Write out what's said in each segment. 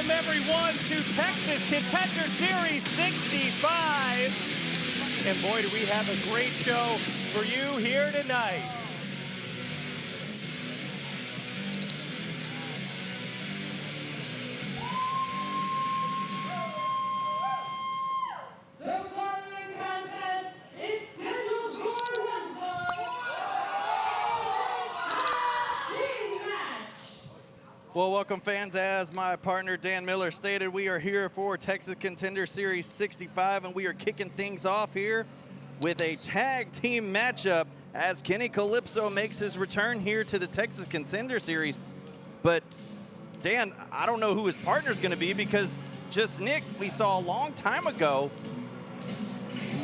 welcome everyone to Texas Contenders Series 65. And boy, do we have a great show for you here tonight. Well, welcome fans. As my partner Dan Miller stated, we are here for Texas Contender Series 65, and we are kicking things off here with a tag team matchup as Kenny Kalypso makes his return here to the Texas Contender Series. But Dan, I don't know who his partner is going to be, because just Nick, we saw a long time ago,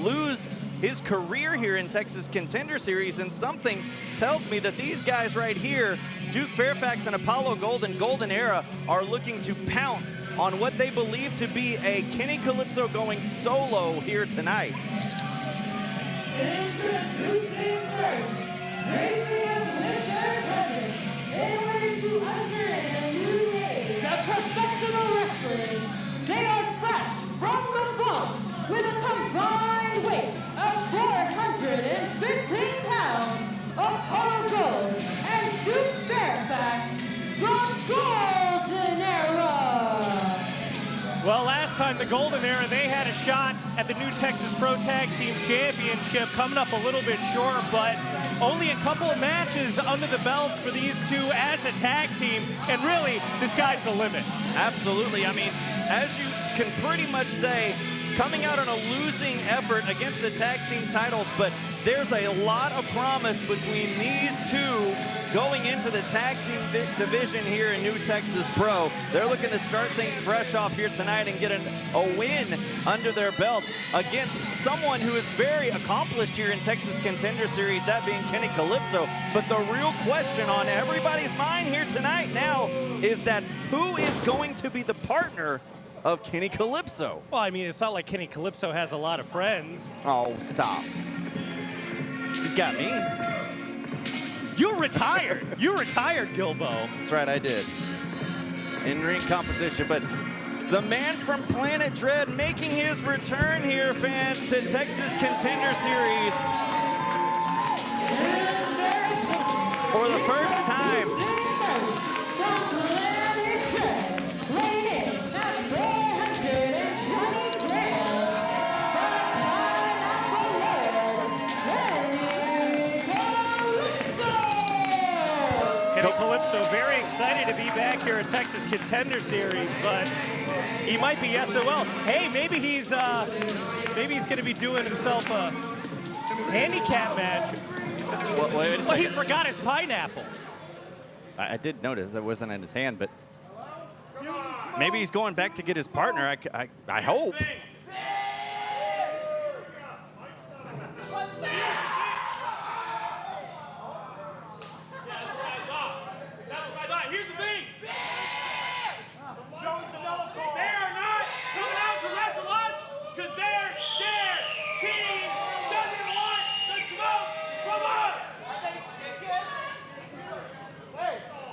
lose his career here in Texas Contender Series, and something tells me that these guys right here, Duke Fairfax and Apollo Golden Era, are looking to pounce on what they believe to be a Kenny Kalypso going solo here tonight. Introducing first, craziest winter present, in order to usher in a new age of professional wrestling. They are fresh from the vault with a combined weight of 415 pounds. Apollo Gold and Duke Fairfax from Golden Era. Well, last time the Golden Era, they had a shot at the new Texas Pro Tag Team Championship, coming up a little bit short, but only a couple of matches under the belts for these two as a tag team, and really, the sky's the limit. Absolutely. I mean, as you can pretty much say, coming out on a losing effort against the tag team titles, but there's a lot of promise between these two going into the tag team division here in New Texas Pro. They're looking to start things fresh off here tonight and get a win under their belts against someone who is very accomplished here in Texas Contender Series, that being Kenny Kalypso. But the real question on everybody's mind here tonight now is that who is going to be the partner of Kenny Kalypso? Well, I mean, it's not like Kenny Kalypso has a lot of friends. Oh, stop. He's got me. You retired. You retired, Gilbo. That's right, I did. In-ring competition, but the man from Planet Dread making his return here, fans, to Texas Contender Series for the first time. Kenny Kalypso very excited to be back here at Texas Contender Series, but he might be SOL. Hey, maybe he's going to be doing himself a handicap match. Well, he forgot his pineapple. I did notice that wasn't in his hand, but maybe he's going back to get his partner. I hope.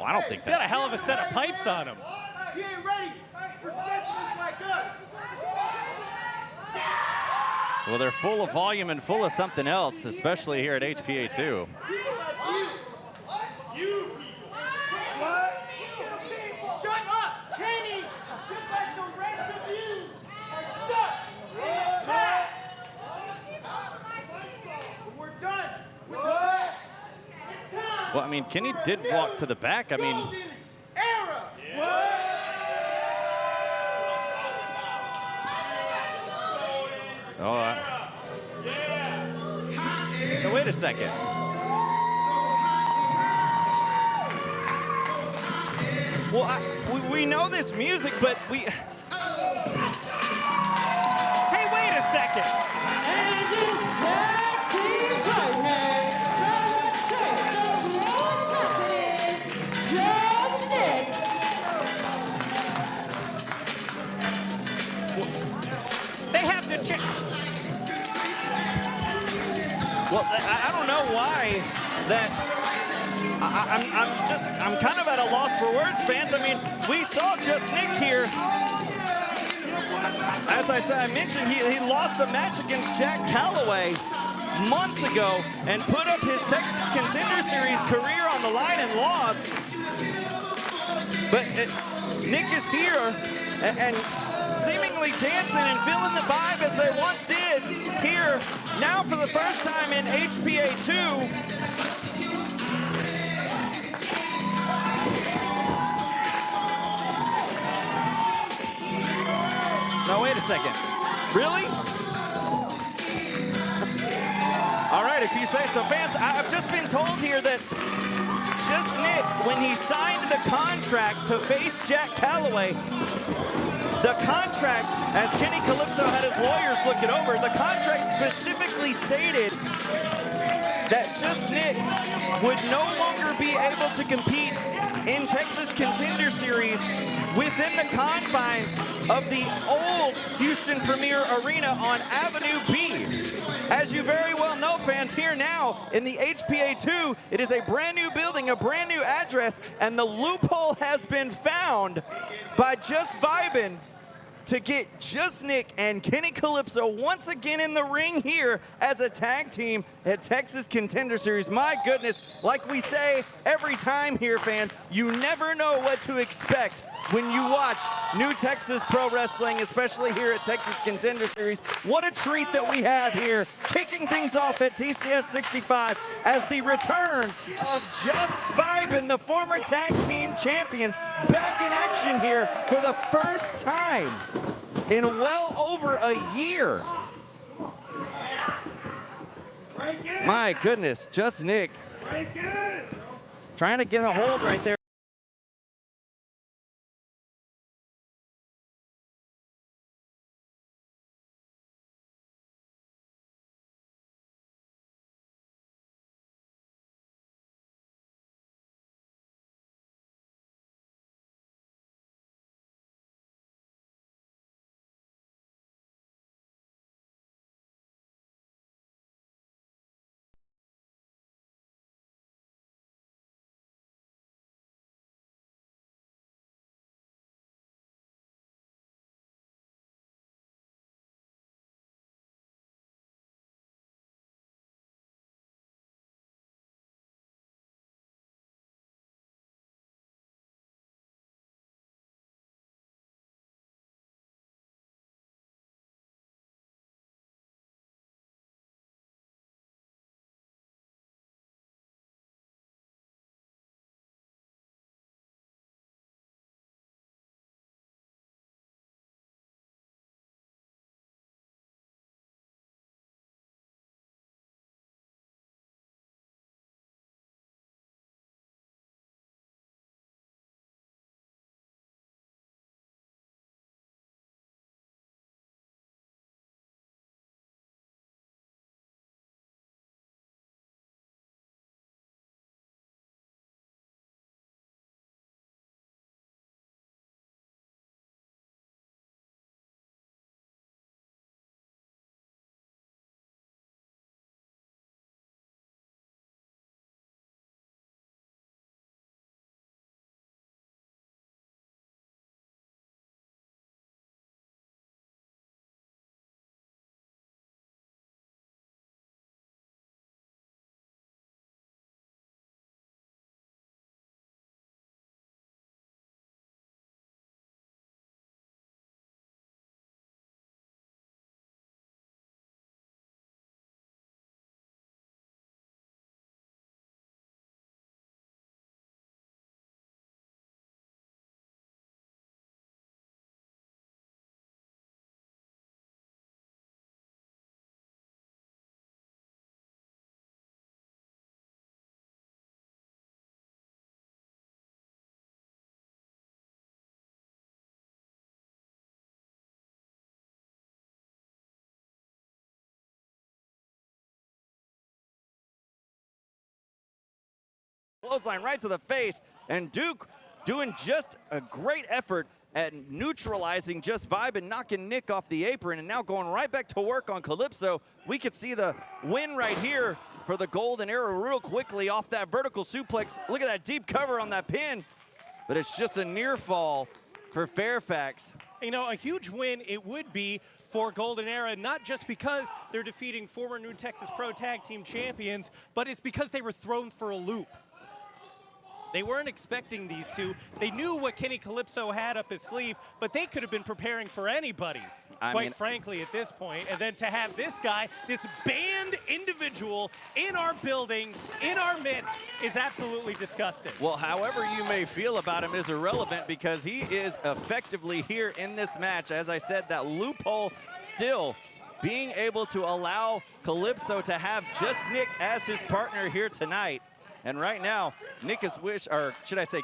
I don't think that's... Got a hell of a set of pipes on him. He ain't ready for specimens like us. Well, they're full of volume and full of something else, especially here at HPA2. People like you. You people. What? Shut up, Kenny. Just like the rest of you are stuck in the past. We're done. What? Well, I mean, Kenny did walk to the back. I mean... Golden Era. Oh, now, wait a second. Well, we know this music, but we... Hey, wait a second. And his tag team partner, They have to check. Well, I don't know why that I'm kind of at a loss for words, fans. I mean, we saw Just Nick here. As I said, I mentioned he lost a match against Jack Calloway months ago and put up his Texas Contender Series career on the line and lost. But Nick is here and seemingly dancing and feeling the vibe as they once did here, now for the first time in HPA 2. No, wait a second. Really? All right, if you say so. Fans, I've just been told here that Just Nick, when he signed the contract to face Jack Calloway, the contract, as Kenny Kalypso had his lawyers look it over, the contract specifically stated that Just Nick would no longer be able to compete in Texas Contender Series within the confines of the old Houston Premier Arena on Avenue B. As you very well know, fans, here now in the HPA 2, it is a brand new building, a brand new address, and the loophole has been found by Just Vibin' to get Just Nick and Kenny Kalypso once again in the ring here as a tag team at Texas Contender Series. My goodness, like we say every time here, fans, you never know what to expect when you watch New Texas Pro Wrestling, especially here at Texas Contender Series. What a treat that we have here, kicking things off at TCS 65 as the return of Just Vibin', the former tag team champions, back in action here for the first time in well over a year. My goodness, Just Nick trying to get a hold right there. Clothesline right to the face, and Duke doing just a great effort at neutralizing Just Vibe and knocking Nick off the apron, and now going right back to work on Kalypso. We could see the win right here for the Golden Era real quickly off that vertical suplex. Look at that deep cover on that pin, but it's just a near fall for Fairfax. You know, a huge win it would be for Golden Era, not just because they're defeating former New Texas Pro Tag Team champions, but it's because they were thrown for a loop. They weren't expecting these two. They knew what Kenny Kalypso had up his sleeve, but they could have been preparing for anybody, quite frankly, at this point. And then to have this guy, this banned individual in our building, in our midst, is absolutely disgusting. Well, however you may feel about him is irrelevant because he is effectively here in this match. As I said, that loophole still being able to allow Kalypso to have Just Nick as his partner here tonight. And right now, Nick is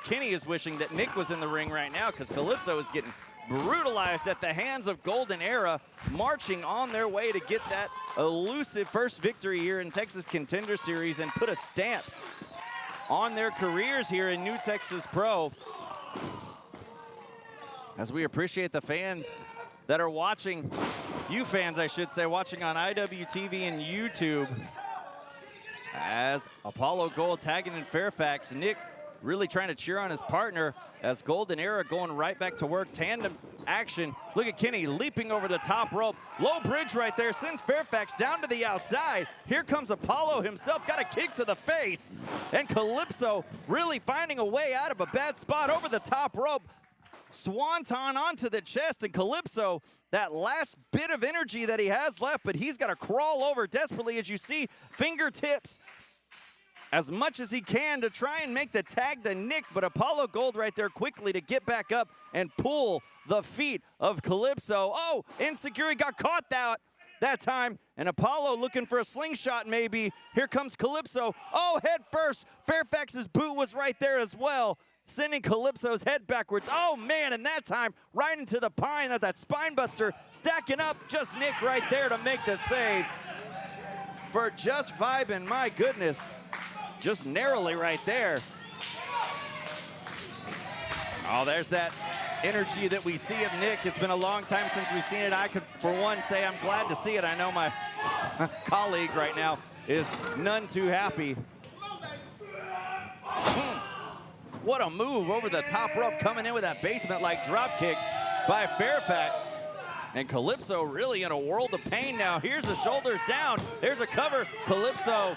Kenny is wishing that Nick was in the ring right now because Kalypso is getting brutalized at the hands of Golden Era, marching on their way to get that elusive first victory here in Texas Contender Series and put a stamp on their careers here in New Texas Pro. As we appreciate the fans that are watching, you fans, I should say, watching on IWTV and YouTube. As Apollo Gold tagging in Fairfax, Nick really trying to cheer on his partner as Golden Era going right back to work. Tandem action. Look at Kenny leaping over the top rope. Low bridge right there sends Fairfax down to the outside. Here comes Apollo himself, got a kick to the face. And Kalypso really finding a way out of a bad spot over the top rope. Swanton onto the chest, and Kalypso, that last bit of energy that he has left, but he's got to crawl over desperately, as you see, fingertips as much as he can to try and make the tag to Nick, but Apollo Gold right there quickly to get back up and pull the feet of Kalypso. Oh, Insecurity got caught that time, and Apollo looking for a slingshot maybe. Here comes Kalypso. Oh, head first. Fairfax's boot was right there as well, sending Kalypso's head backwards. Oh, man, and that time, right into the pine, that spine buster, stacking up Just Nick right there to make the save for Just Vibe, and my goodness, just narrowly right there. Oh, there's that energy that we see of Nick. It's been a long time since we've seen it. I could, for one, say I'm glad to see it. I know my colleague right now is none too happy. What a move over the top rope, coming in with that basement-like drop kick by Fairfax. And Kalypso really in a world of pain now. Here's the shoulders down. There's a cover. Kalypso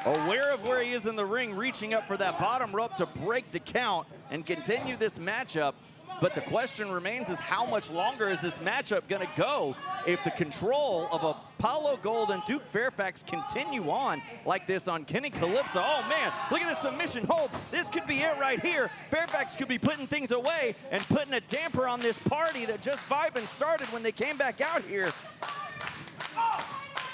aware of where he is in the ring, reaching up for that bottom rope to break the count and continue this matchup. But the question remains is how much longer is this matchup gonna go if the control of Apollo Gold and Duke Fairfax continue on like this on Kenny Kalypso. Oh man, look at this submission hold. This could be it right here. Fairfax could be putting things away and putting a damper on this party that Just Vibin' started when they came back out here.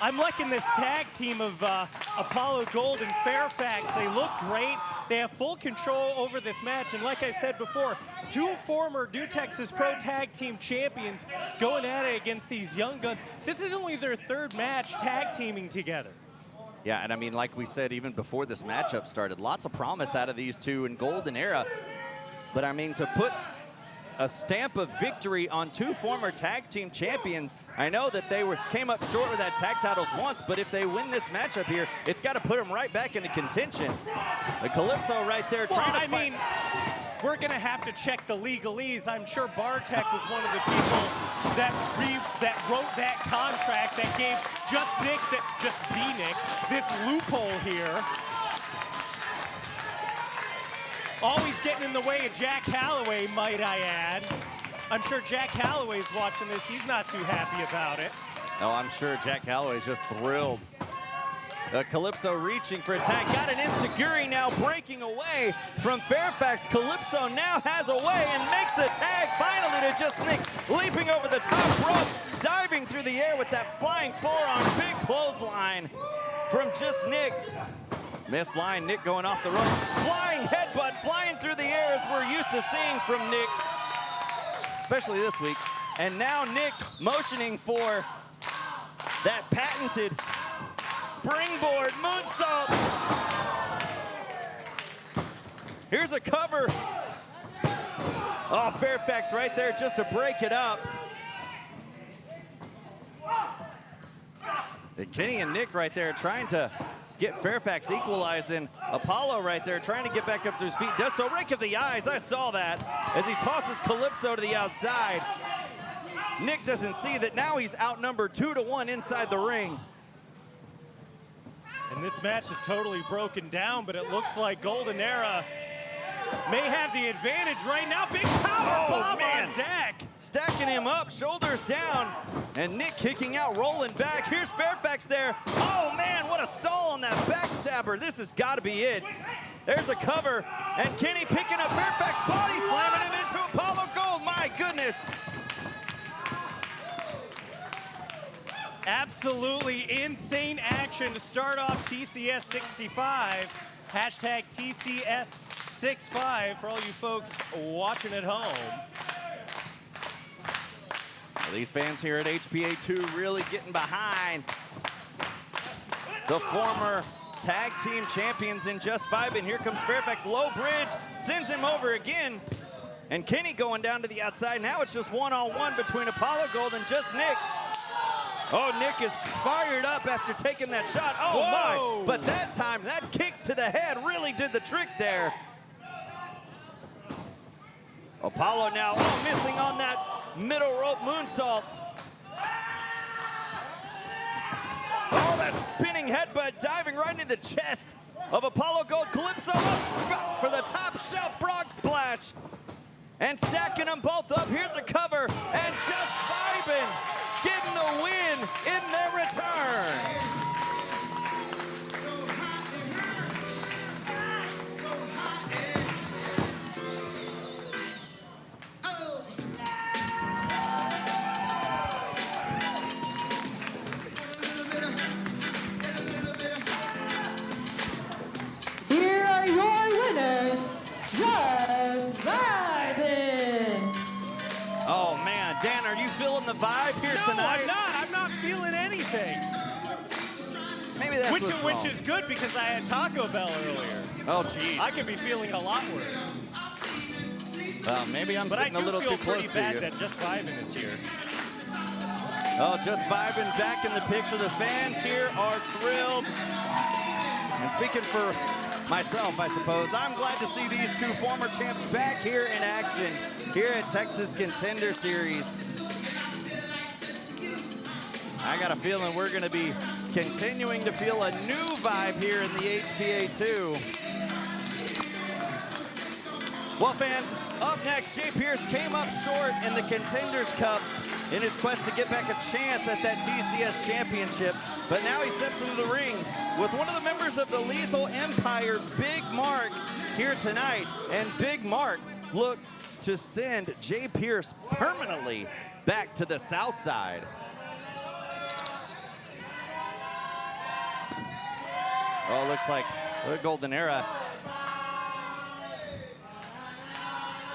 I'm liking this tag team of Apollo Gold and Fairfax. They look great. They have full control over this match. And like I said before, two former New Texas Pro Tag Team champions going at it against these young guns. This is only their third match tag teaming together. Yeah, and I mean, like we said, even before this matchup started, lots of promise out of these two in Golden Era. But I mean, to put a stamp of victory on two former tag team champions. I know that they came up short with that tag titles once, but if they win this matchup here, it's got to put them right back into contention. The Kalypso right there trying to fight. We're going to have to check the legalese. I'm sure Bartek was one of the people that wrote that contract that gave Just V-Nick, this loophole here. Always getting in the way of Jack Calloway, might I add. I'm sure Jack Calloway's watching this. He's not too happy about it. Oh, I'm sure Jack Calloway's just thrilled. Kalypso reaching for a tag. Got an Insecurity now breaking away from Fairfax. Kalypso now has a way and makes the tag finally to Just Nick. Leaping over the top rope, diving through the air with that flying forearm. Big clothesline from Just Nick. Missed line, Nick going off the ropes. Flying headbutt, flying through the air as we're used to seeing from Nick, especially this week. And now Nick motioning for that patented springboard moonsault. Here's a cover Oh, Fairfax right there just to break it up. And Kenny and Nick right there trying to get Fairfax equalized, and Apollo right there trying to get back up to his feet. Does so, rake of the eyes, I saw that, as he tosses Kalypso to the outside. Nick doesn't see that now he's outnumbered 2-1 inside the ring. And this match is totally broken down, but it looks like Golden Era may have the advantage right now. Big power bomb on deck. Stacking him up, shoulders down, and Nick kicking out, rolling back. Here's Fairfax there. Oh man, what a stall on that backstabber. This has got to be it. There's a cover, and Kenny picking up Fairfax, body slamming him into Apollo Gold. My goodness. Absolutely insane action to start off TCS 65. Hashtag TCS 65 for all you folks watching at home. Well, these fans here at HPA2 really getting behind the former tag team champions in Just Vibin'. Here comes Fairfax, low bridge, sends him over again. And Kenny going down to the outside. Now it's just one-on-one between Apollo Gold and just Nick. Oh, Nick is fired up after taking that shot. Oh, whoa, my. But that time, that kick to the head really did the trick there. Apollo now missing on that middle rope moonsault. Oh, that spinning headbutt diving right into the chest of Apollo Gold. Kalypso up for the top shelf frog splash. And stacking them both up. Here's a cover, and Just Vibin' getting the win in their return. Here are your winners, Just Vibin'. Oh man, Dan, are you feeling the vibe here tonight? No, I'm not feeling anything. Maybe that's what's wrong. Which is good because I had Taco Bell earlier. Oh, geez. I could be feeling a lot worse. Maybe I'm But sitting a little too close to bad you. that Just Vibin' is here. Oh, Just Vibin' back in the picture. The fans here are thrilled. And speaking for myself, I suppose, I'm glad to see these two former champs back here in action here at Texas Contender Series. I got a feeling we're going to be continuing to feel a new vibe here in the HPA2. Well, fans, up next, Jay Pierce came up short in the Contenders Cup in his quest to get back a chance at that TCS Championship. But now he steps into the ring with one of the members of the Lethal Empire, Big Marc, here tonight. And Big Marc looks to send Jay Pierce permanently back to the South Side. Oh, looks like the Golden Era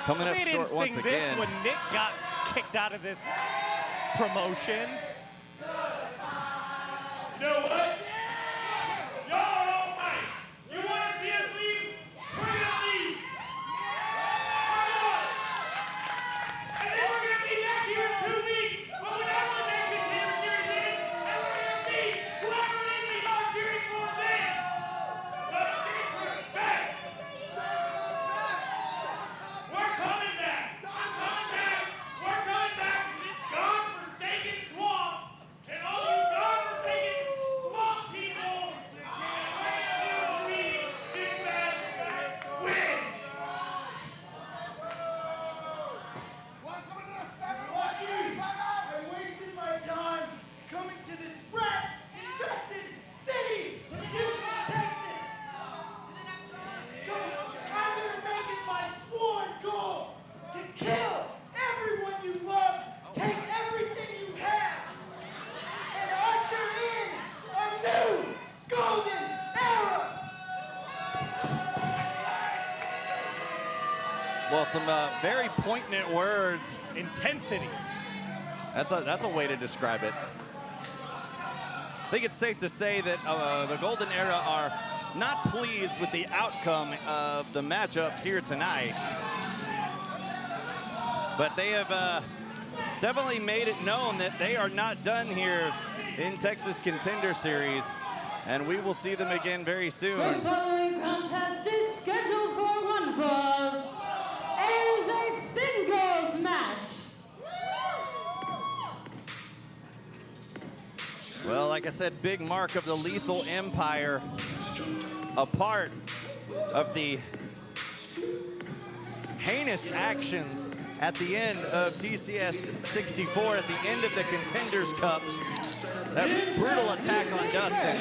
coming up short once again. They didn't sing this when Nick got kicked out of this promotion. You know what? Y'all are all right. You want to see us leave? We're going to leave. And then we're going to be back here in 2 weeks. But we're not going to make it to the series is. And we're going to beat whoever it is we are cheering for then. But disrespect. We're coming back. I'm coming back. We're coming back to this God-forsaken swamp. And all you God-forsaken swamp people. And we're going to read this bad guys win. I wasted my time coming to this rat-infested city in Houston, Texas. So I'm going to make it my sworn goal to kill everyone you love, take everything you have, and usher in a new golden era. Well, some very poignant words. Intensity. That's a way to describe it. I think it's safe to say that the Golden Era are not pleased with the outcome of the matchup here tonight. But they have definitely made it known that they are not done here in Texas Contender Series, and we will see them again very soon. The following contest is scheduled for one fall. It is a singles match. Well, like I said, Big Marc of the Lethal Empire, a part of the heinous actions at the end of TCS 64, at the end of the Contenders Cup. That brutal attack on Dustin.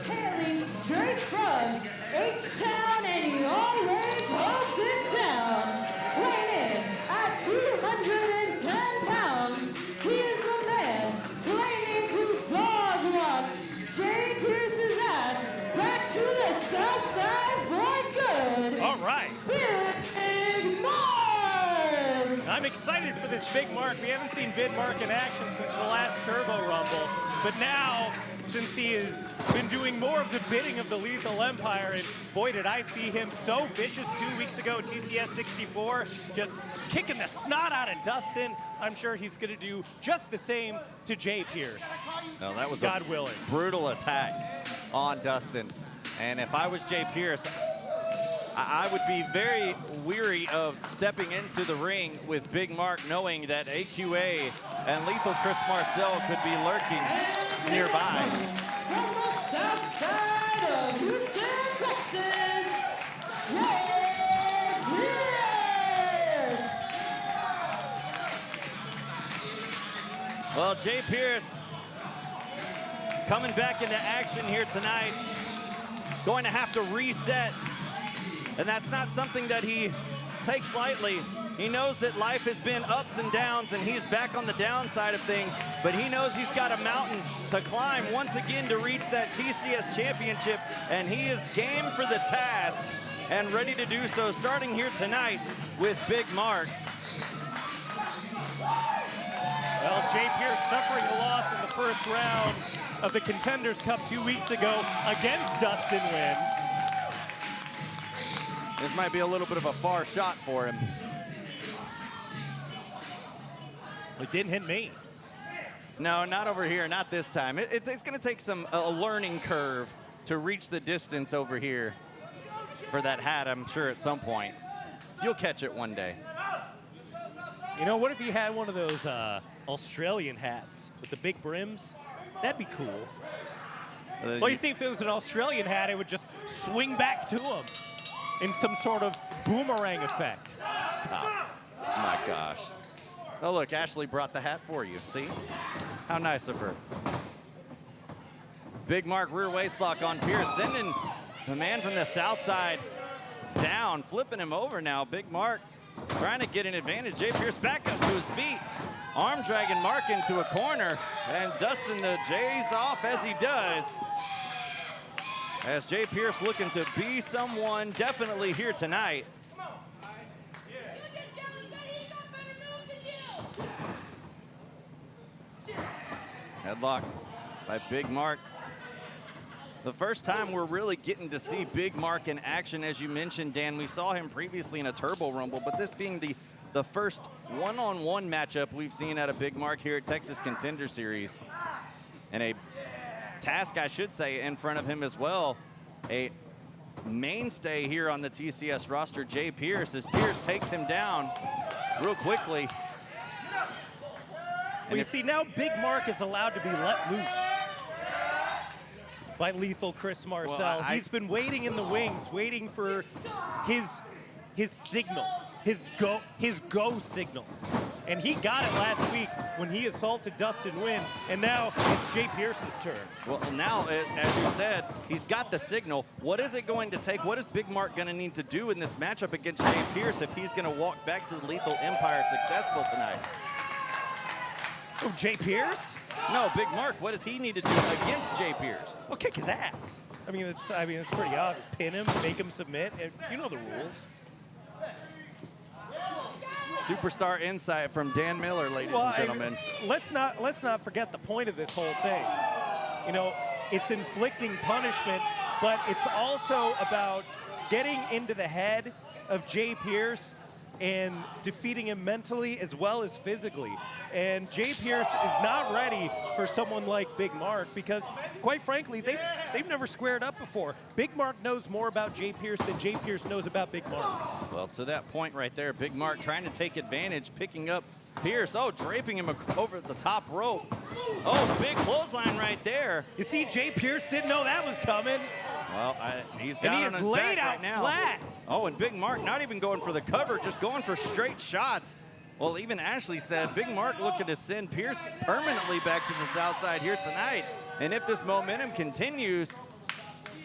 Hailing straight from H-Town, and he always holds it down. Weighing in at 210 pounds, he is the man claiming to dog walk Jay Pierce's ass back to the south side for good. All right. Big Marc! I'm excited for this Big Marc. We haven't seen Big Marc in action since the last Turbo Rumble. But now, since he has been doing more of the bidding of the Lethal Empire, and boy, did I see him so vicious 2 weeks ago at TCS 64, just kicking the snot out of Dustin. I'm sure he's going to do just the same to Jay Pierce. No, that was God a willing. brutal attack on Dustin. And if I was Jay Pierce, I would be very weary of stepping into the ring with Big Marc, knowing that AQA and Lethal Chris Marcell could be lurking nearby. From the south side of Houston, Texas, Jay Pierce! Well, Jay Pierce coming back into action here tonight, going to have to reset. And that's not something that he takes lightly. He knows that life has been ups and downs, and he's back on the downside of things, but he knows he's got a mountain to climb once again to reach that TCS Championship, and he is game for the task and ready to do so, starting here tonight with Big Marc. Well, Jay Pierce suffering a loss in the first round of the Contenders Cup 2 weeks ago against Dustin Nguyen. This might be a little bit of a far shot for him. It didn't hit me. No, not over here, not this time. It's going to take a learning curve to reach the distance over here for that hat, I'm sure, at some point. You'll catch it one day. You know, what if he had one of those Australian hats with the big brims? That'd be cool. Well, you see, if it was an Australian hat, it would just swing back to him in some sort of boomerang effect. Stop. Oh my gosh. Oh, look, Ashley brought the hat for you. See? How nice of her. Big Marc rear waistlock on Pierce, sending the man from the south side down, flipping him over now. Big Marc trying to get an advantage. Jay Pierce back up to his feet. Arm dragging Marc into a corner, and dusting the Jays off as he does. As Jay Pierce looking to be someone definitely here tonight. Headlock by Big Marc. The first time we're really getting to see Big Marc in action, as you mentioned, Dan. We saw him previously in a Turbo Rumble, but this being the first one-on-one matchup we've seen out of Big Marc here at Texas Contender Series. And a task, I should say, in front of him as well. A mainstay here on the TCS roster, Jay Pierce, as Pierce takes him down real quickly. Well, you see, now Big Marc is allowed to be let loose by Lethal Chris Marcell. Well, He's been waiting in the wings, waiting for his signal, his go signal. And he got it last week when he assaulted Dustin Nguyen, and now it's Jay Pierce's turn. Well, now, as you said, he's got the signal. What is it going to take? What is Big Marc going to need to do in this matchup against Jay Pierce if he's going to walk back to the Lethal Empire successful tonight? Oh, Jay Pierce? No, Big Marc, what does he need to do against Jay Pierce? Well, kick his ass. I mean, it's pretty obvious. Pin him, make him submit, and you know the rules. Superstar insight from Dan Miller, ladies and gentlemen. Let's not forget the point of this whole thing. You know, it's inflicting punishment, but it's also about getting into the head of Jay Pierce and defeating him mentally as well as physically. And Jay Pierce is not ready for someone like Big Marc because, quite frankly, they've never squared up before. Big Marc knows more about Jay Pierce than Jay Pierce knows about Big Marc. Well, to that point right there, Big Marc trying to take advantage, picking up Pierce. Oh, draping him over the top rope. Oh, big clothesline right there. You see, Jay Pierce didn't know that was coming. Well, he's down on his laid back out right now. flat. Oh, and Big Marc not even going for the cover, just going for straight shots. Well, even Ashley said Big Marc looking to send Pierce permanently back to the south side here tonight. And if this momentum continues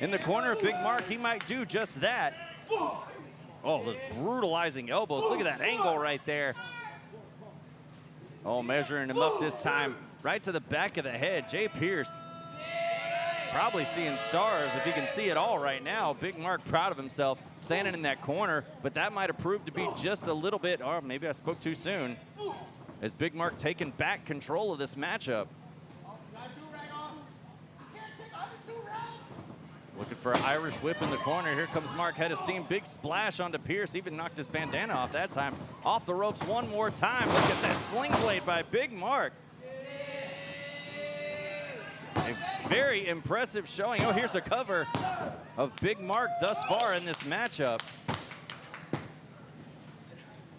in the corner of Big Marc, he might do just that. Oh, those brutalizing elbows. Look at that angle right there. Oh, measuring him up this time right to the back of the head. Jay Pierce probably seeing stars if he can see it all right now. Big Marc proud of himself standing in that corner, but that might have proved to be just a little bit, or maybe I spoke too soon, as Big Marc taking back control of this matchup. Looking for an Irish whip in the corner. Here comes Marc, head of steam. Big splash onto Pierce, even knocked his bandana off that time. Off the ropes one more time. Look at that sling blade by Big Marc. A very impressive showing. Oh, here's a cover of Big Marc thus far in this matchup.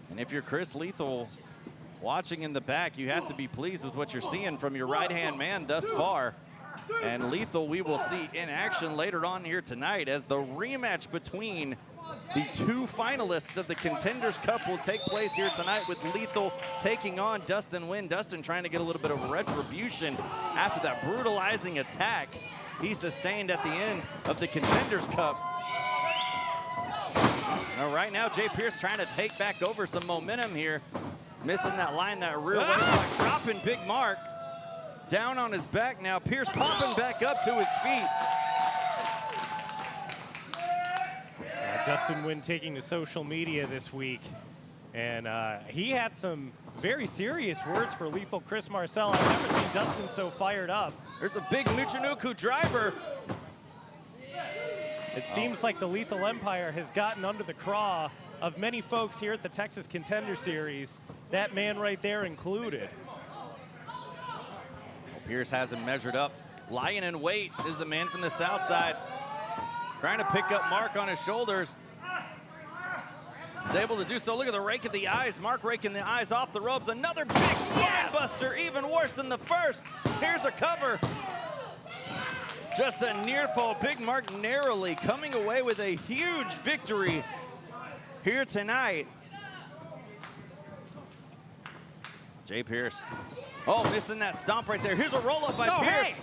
And if you're Chris Lethal watching in the back, you have to be pleased with what you're seeing from your right-hand man thus far. And Lethal we will see in action later on here tonight as the rematch between the two finalists of the Contenders Cup will take place here tonight, with Lethal taking on Dustin Nguyen. Dustin trying to get a little bit of retribution after that brutalizing attack he sustained at the end of the Contenders Cup. Now, right now, Jay Pierce trying to take back over some momentum here. Missing that line, that rear waistlock, dropping Big Marc. Down on his back now. Pierce popping back up to his feet. Dustin Nguyen taking to social media this week, and he had some very serious words for Lethal Chris Marcell. I've never seen Dustin so fired up. There's a big Michinoku driver. It seems like the Lethal Empire has gotten under the craw of many folks here at the Texas Contender Series, that man right there included. Pierce has him measured up. Lying in wait is the man from the south side. Trying to pick up Marc on his shoulders. He's able to do so. Look at the rake of the eyes. Marc raking the eyes off the ropes. Another big spine buster, even worse than the first. Here's a cover. Just a near fall. Big Marc narrowly coming away with a huge victory here tonight. Jay Pierce. Oh, missing that stomp right there. Here's a roll-up by Pierce. Hey.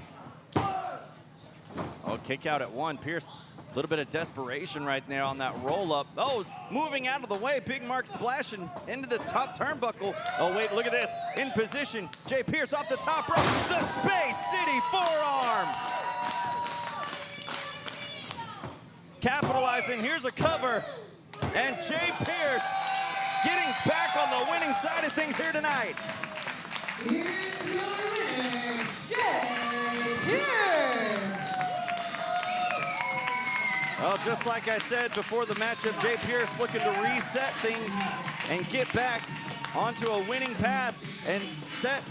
Oh, kick out at one. Pierce, a little bit of desperation right there on that roll-up. Oh, moving out of the way. Big Marc splashing into the top turnbuckle. Oh, wait, look at this. In position. Jay Pierce off the top rope. The Space City forearm. Capitalizing. Here's a cover. And Jay Pierce getting back on the winning side of things here tonight. Here's your winner, Jay Pierce. Well, just like I said before the matchup, Jay Pierce looking to reset things and get back onto a winning path and set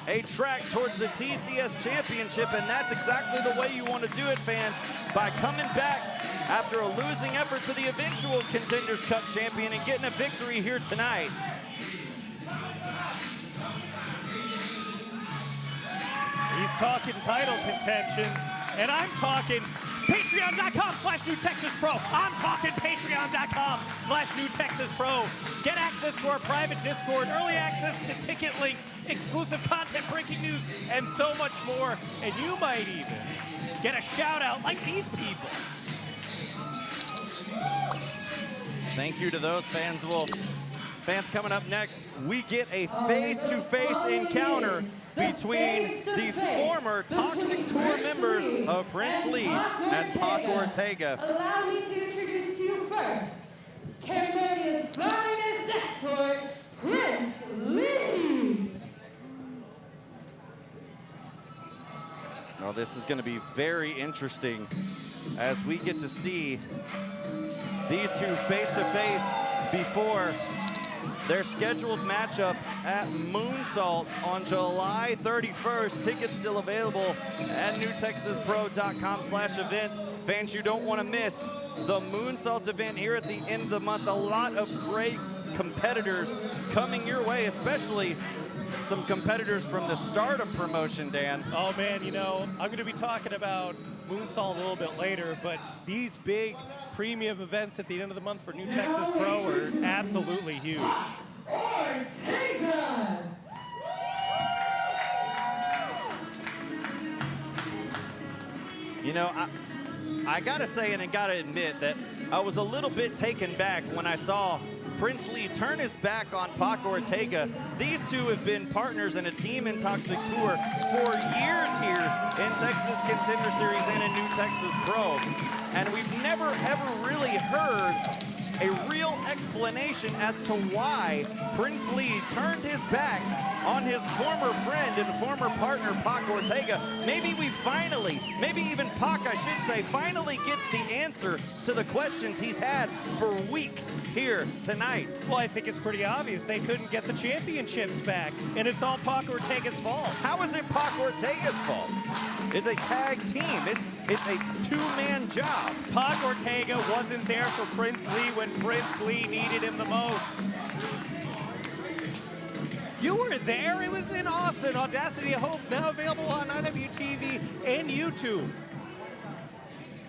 a track towards the TCS Championship, and that's exactly the way you want to do it, fans, by coming back after a losing effort to the eventual Contenders Cup champion and getting a victory here tonight. He's talking title contentions, and I'm talking patreon.com/NewTexasPro. I'm talking patreon.com/NewTexasPro. Get access to our private Discord, early access to ticket links, exclusive content, breaking news, and so much more. And you might even get a shout out like these people. Thank you to those fans. Well, fans, coming up next, we get a face-to-face encounter between the former Toxic Tour members of Prince Lee and Pac Ortega. Allow me to introduce to you first, Cambodia's finest escort, Prince Lee. Well, this is going to be very interesting as we get to see these two face-to-face before their scheduled matchup at Moonsault on July 31st. Tickets still available at newtexaspro.com/events. Fans, you don't want to miss the Moonsault event here at the end of the month. A lot of great competitors coming your way, especially some competitors from the Stardom promotion, Dan. Oh man, you know, I'm going to be talking about Moonsault a little bit later, but these big premium events at the end of the month for New Texas Pro are absolutely huge. Ortega! You know, I gotta say and I gotta admit that I was a little bit taken back when I saw Prince Lee turn his back on Pac Ortega. These two have been partners in a Team Intoxic tour for years here in Texas Contender Series and in New Texas Pro. And we've never ever really heard a real explanation as to why Prince Lee turned his back on his former friend and former partner, Pac Ortega. Maybe we finally, maybe even Pac, I should say, finally gets the answer to the questions he's had for weeks here tonight. Well, I think it's pretty obvious. They couldn't get the championships back, and it's all Pac Ortega's fault. How is it Pac Ortega's fault? It's a tag team. It's a two-man job. Pac Ortega wasn't there for Prince Lee when Prince Lee needed him the most. You were there. It was in Austin. Audacity of Hope, now available on IWTV and YouTube.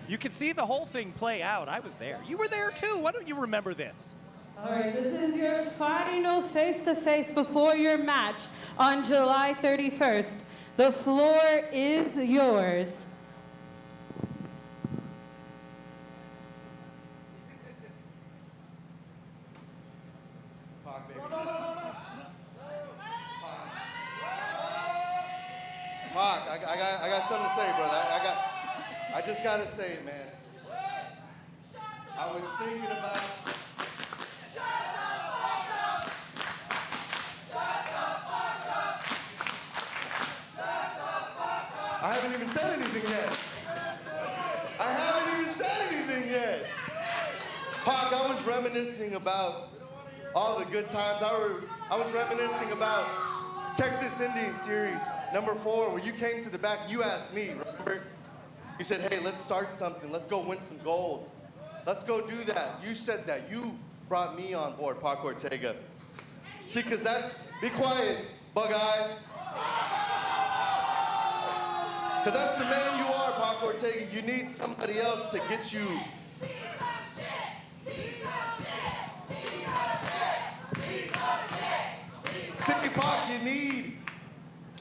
You can see the whole thing play out. I was there. You were there too. Why don't you remember this? All right, this is your final face-to-face before your match on July 31st. The floor is yours. Pac, I got something to say, brother. I just gotta say it, man. I was thinking about. I haven't even said anything yet. Pac, I was reminiscing about all the good times. I was reminiscing about Texas Indy Series #4, where you came to the back, you asked me, remember? You said, hey, let's start something. Let's go win some gold. Let's go do that. You said that. You brought me on board, Pac Ortega. See, because that's, be quiet, bug eyes. Because that's the man you are, Pac Ortega. You need somebody else to get you. See, Pac,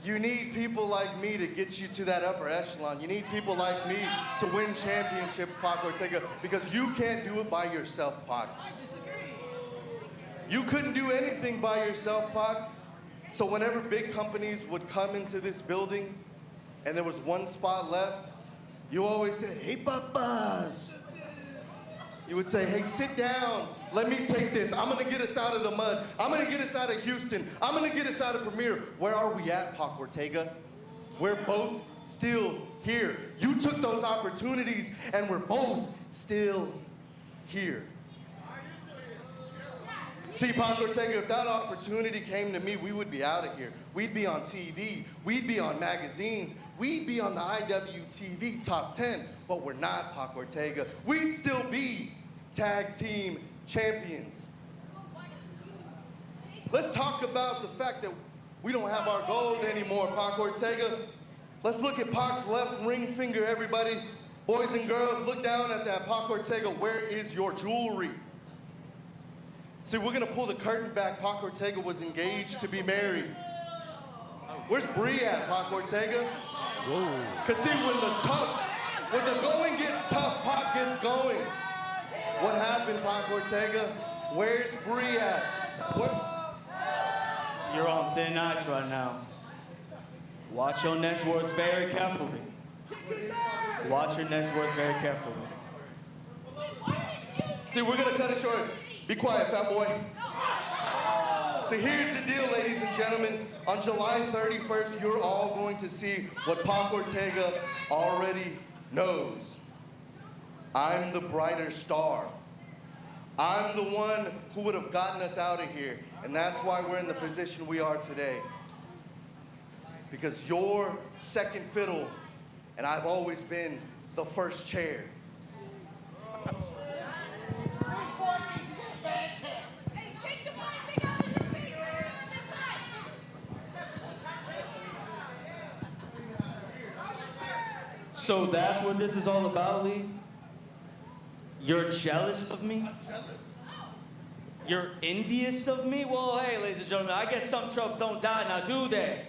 you need people like me to get you to that upper echelon. You need people like me to win championships, Pac Ortega, because you can't do it by yourself, Pac. You couldn't do anything by yourself, Pac. So whenever big companies would come into this building and there was one spot left, you always said, hey, papas. You would say, hey, sit down. Let me take this. I'm going to get us out of the mud. I'm going to get us out of Houston. I'm going to get us out of Premier. Where are we at, Pac Ortega? We're both still here. You took those opportunities, and we're both still here. See, Pac Ortega, if that opportunity came to me, we would be out of here. We'd be on TV. We'd be on magazines. We'd be on the IWTV Top 10. But we're not, Pac Ortega. We'd still be tag team champions. Let's talk about the fact that we don't have our gold anymore, Pac Ortega. Let's look at Pac's left ring finger, everybody. Boys and girls, look down at that. Pac Ortega, where is your jewelry? See, we're gonna pull the curtain back. Pac Ortega was engaged to be married. Where's Bree at, Pac Ortega? Whoa. Cause see, when the going gets tough, Pac gets going. What happened, Pac Ortega? Where's Bree at? You're on thin ice right now. Watch your next words very carefully. Watch your next words very carefully. See, we're gonna cut it short. Be quiet, fat boy. So here's the deal, ladies and gentlemen. On July 31st, you're all going to see what Pac Ortega already knows. I'm the brighter star. I'm the one who would have gotten us out of here. And that's why we're in the position we are today. Because you're second fiddle, and I've always been the first chair. So that's what this is all about, Lee? You're jealous of me? You're envious of me? Well, hey, ladies and gentlemen, I guess some trucks don't die now, do they?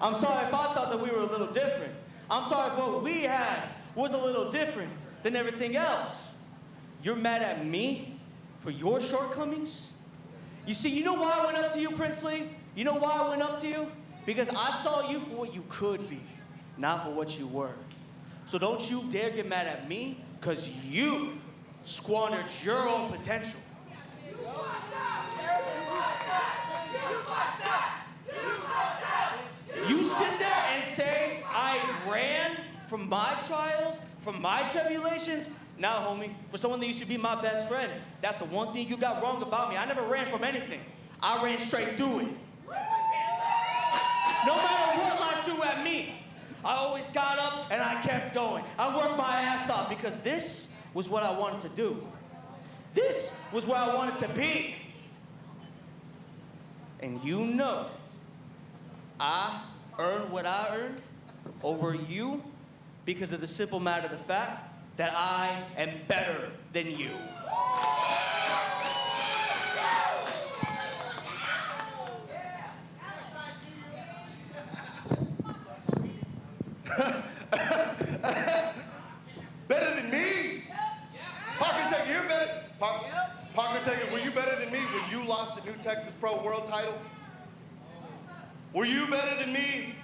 I'm sorry if I thought that we were a little different. I'm sorry if what we had was a little different than everything else. You're mad at me for your shortcomings? You see, you know why I went up to you, Princely? You know why I went up to you? Because I saw you for what you could be, not for what you were. So don't you dare get mad at me, because you squandered your own potential. You sit there and say, I ran from my trials, from my tribulations. Now, homie, for someone that used to be my best friend, that's the one thing you got wrong about me. I never ran from anything. I ran straight through it. No matter what life threw at me, I always got up and I kept going. I worked my ass off because this was what I wanted to do. This was where I wanted to be. And you know, I earned what I earned over you because of the simple matter of the fact that I am better than you. Better than me? Ortega, you're better. Ortega, were you better than me when you lost the New Texas Pro World title? Were you better than me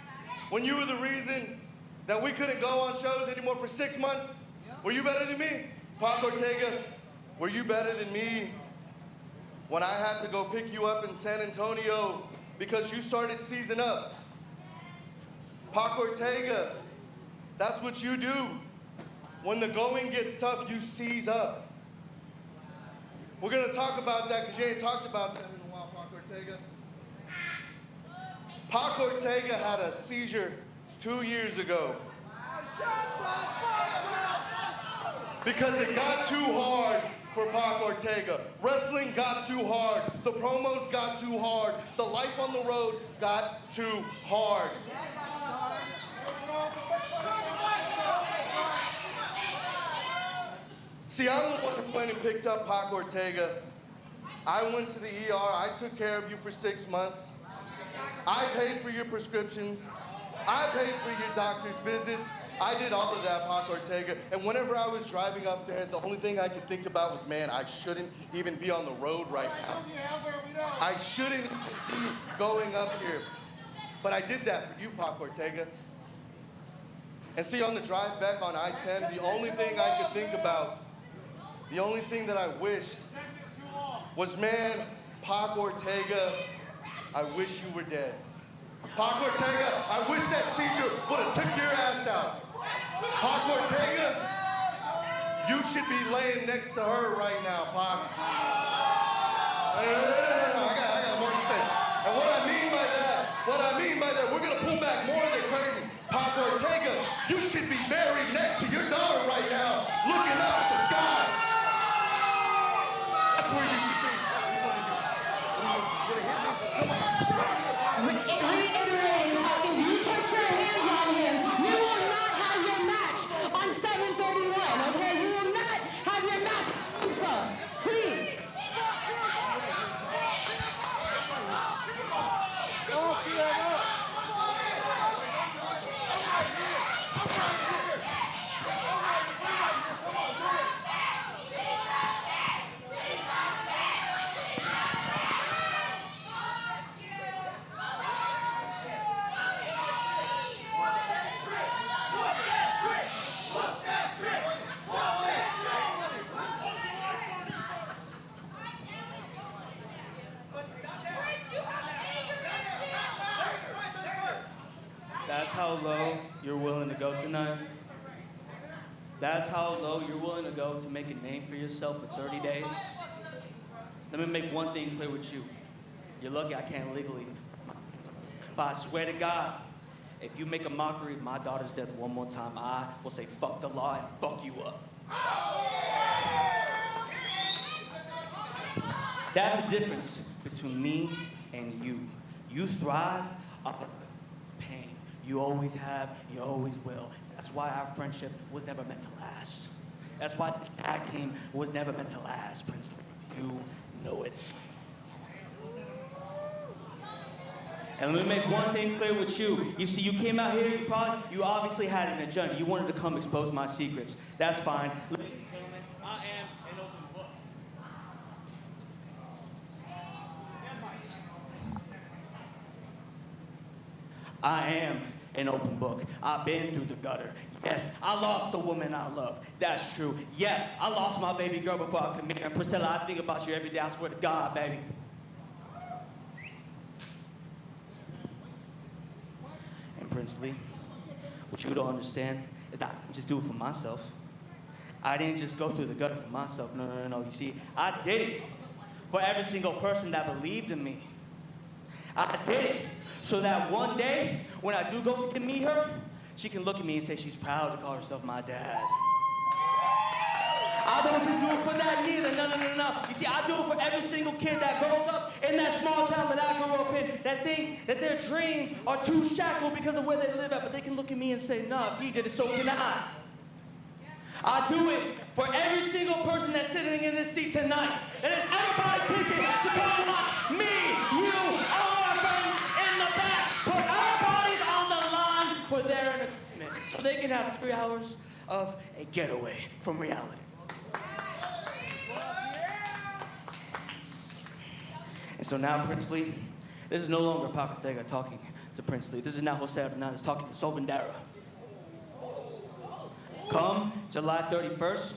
when you were the reason that we couldn't go on shows anymore for 6 months? Were you better than me? Ortega, were you better than me when I had to go pick you up in San Antonio because you started seizing up? Ortega, that's what you do. When the going gets tough, you seize up. We're gonna talk about that because you ain't talked about that in a while, Ortega. Ortega had a seizure 2 years ago. Because it got too hard for Ortega. Wrestling got too hard. The promos got too hard. The life on the road got too hard. See, I'm the one who went and picked up Ortega. I went to the ER. I took care of you for 6 months. I paid for your prescriptions. I paid for your doctor's visits. I did all of that, Ortega. And whenever I was driving up there, the only thing I could think about was, man, I shouldn't even be on the road right now. I shouldn't even be going up here. But I did that for you, Ortega. And see, on the drive back on I-10, the only thing I could think about, the only thing that I wished was, man, Ortega, I wish you were dead. Ortega, I wish that seizure would have took your ass out. Ortega, you should be laying next to her right now, Pac. No, I got more to say. And what I mean by that, we're gonna pull back more of the curtain. Ortega, you should be buried next to your daughter right now, looking up at the sky. That's where you should be. Reiterating, if you put your hands on him, you will not have your match on 7/31, okay? You will not have your match. So, please. That's how low you're willing to go tonight? That's how low you're willing to go to make a name for yourself for 30 days? Let me make one thing clear with you. You're lucky I can't legally. But I swear to God, if you make a mockery of my daughter's death one more time, I will say fuck the law and fuck you up. That's the difference between me and you. You thrive off of pain. You always have, you always will. That's why our friendship was never meant to last. That's why this tag team was never meant to last, Prince. You know it. And let me make one thing clear with you. You see, you came out here, you obviously had an agenda. You wanted to come expose my secrets. That's fine. Ladies and gentlemen, I am an open book. I am an open book. I've been through the gutter. Yes, I lost the woman I love. That's true. Yes, I lost my baby girl before I come here. And Priscilla, I think about you every day. I swear to God, baby. And Prince Lee, what you don't understand is that I didn't just do it for myself. I didn't just go through the gutter for myself. No. You see, I did it for every single person that believed in me. I did it so that one day, when I do go to meet her, she can look at me and say she's proud to call herself my dad. I don't just do it for that neither. No. You see, I do it for every single kid that grows up in that small town that I grew up in that thinks that their dreams are too shackled because of where they live at, but they can look at me and say, no, if he did it, so can I. I do it for every single person that's sitting in this seat tonight that has ever bought a ticket to come watch me, you, all our friends in the back put our bodies on the line for their entertainment so they can have 3 hours of a getaway from reality. And so now, Prince Lee, this is no longer Ortega talking to Prince Lee. This is now Jose Hernandez talking to Solvendera. Come July 31st.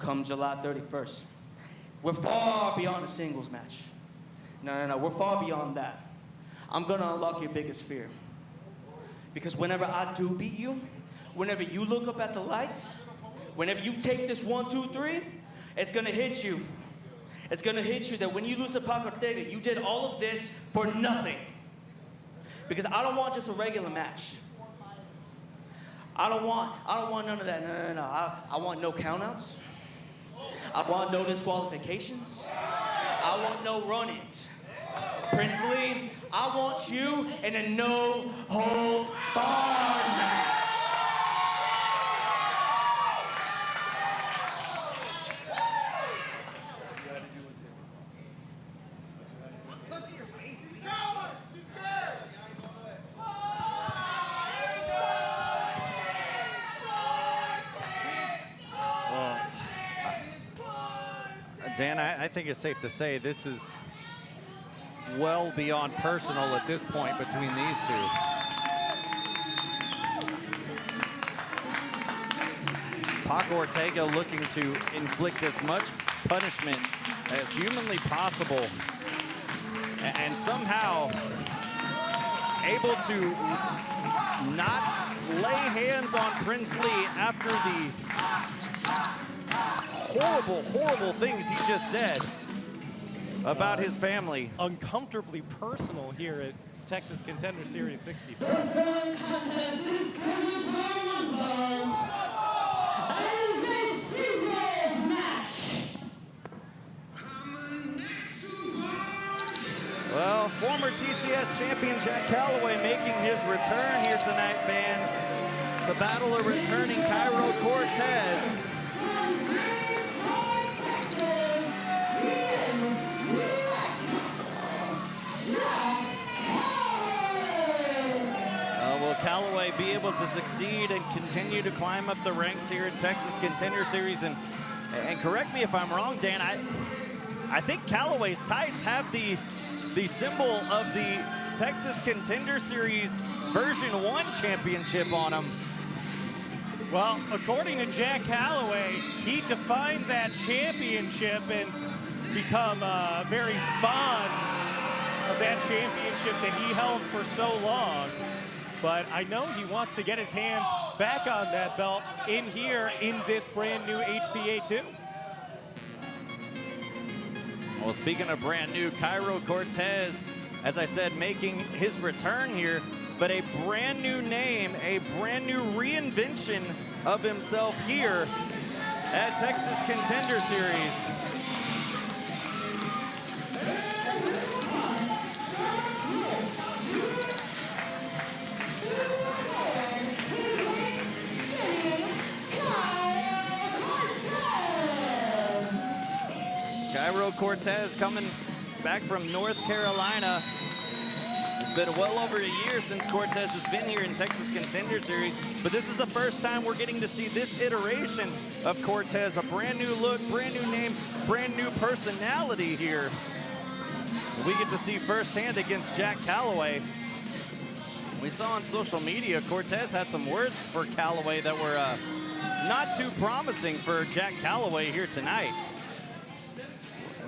Come July 31st. We're far beyond a singles match. No. We're far beyond that. I'm going to unlock your biggest fear. Because whenever I do beat you, whenever you look up at the lights, whenever you take this 1, 2, 3, it's going to hit you. It's going to hit you that when you lose to Pac Ortega, you did all of this for nothing. Because I don't want just a regular match. I don't want none of that. No. I want no countouts. I want no disqualifications. I want no run-ins. Prince Lee, I want you in a no-holds-barred match. Dan, I think it's safe to say this is well beyond personal at this point between these two. Pac Ortega looking to inflict as much punishment as humanly possible and somehow able to not lay hands on Prince Lee after the horrible things he just said about his family. Uncomfortably personal here at Texas Contender Series 65. Well, former TCS champion Jack Calloway making his return here tonight, fans, to battle a returning Kairo Cortez. Will Calloway be able to succeed and continue to climb up the ranks here at Texas Contender Series? And correct me if I'm wrong, Dan, I think Calloway's tights have the symbol of the Texas Contender Series version 1 championship on them. Well, according to Jack Calloway, he defined that championship and become very fond of that championship that he held for so long. But I know he wants to get his hands back on that belt in here in this brand new HPA2. Well, speaking of brand new, Kairo Cortez, as I said, making his return here, but a brand new name, a brand new reinvention of himself here at Texas Contender Series. Kairo Cortez coming back from North Carolina. It's been well over a year since Cortez has been here in Texas Contender Series, but this is the first time we're getting to see this iteration of Cortez. A brand new look, brand new name, brand new personality here. We get to see firsthand against Jack Calloway. We saw on social media, Cortez had some words for Calloway that were not too promising for Jack Calloway here tonight.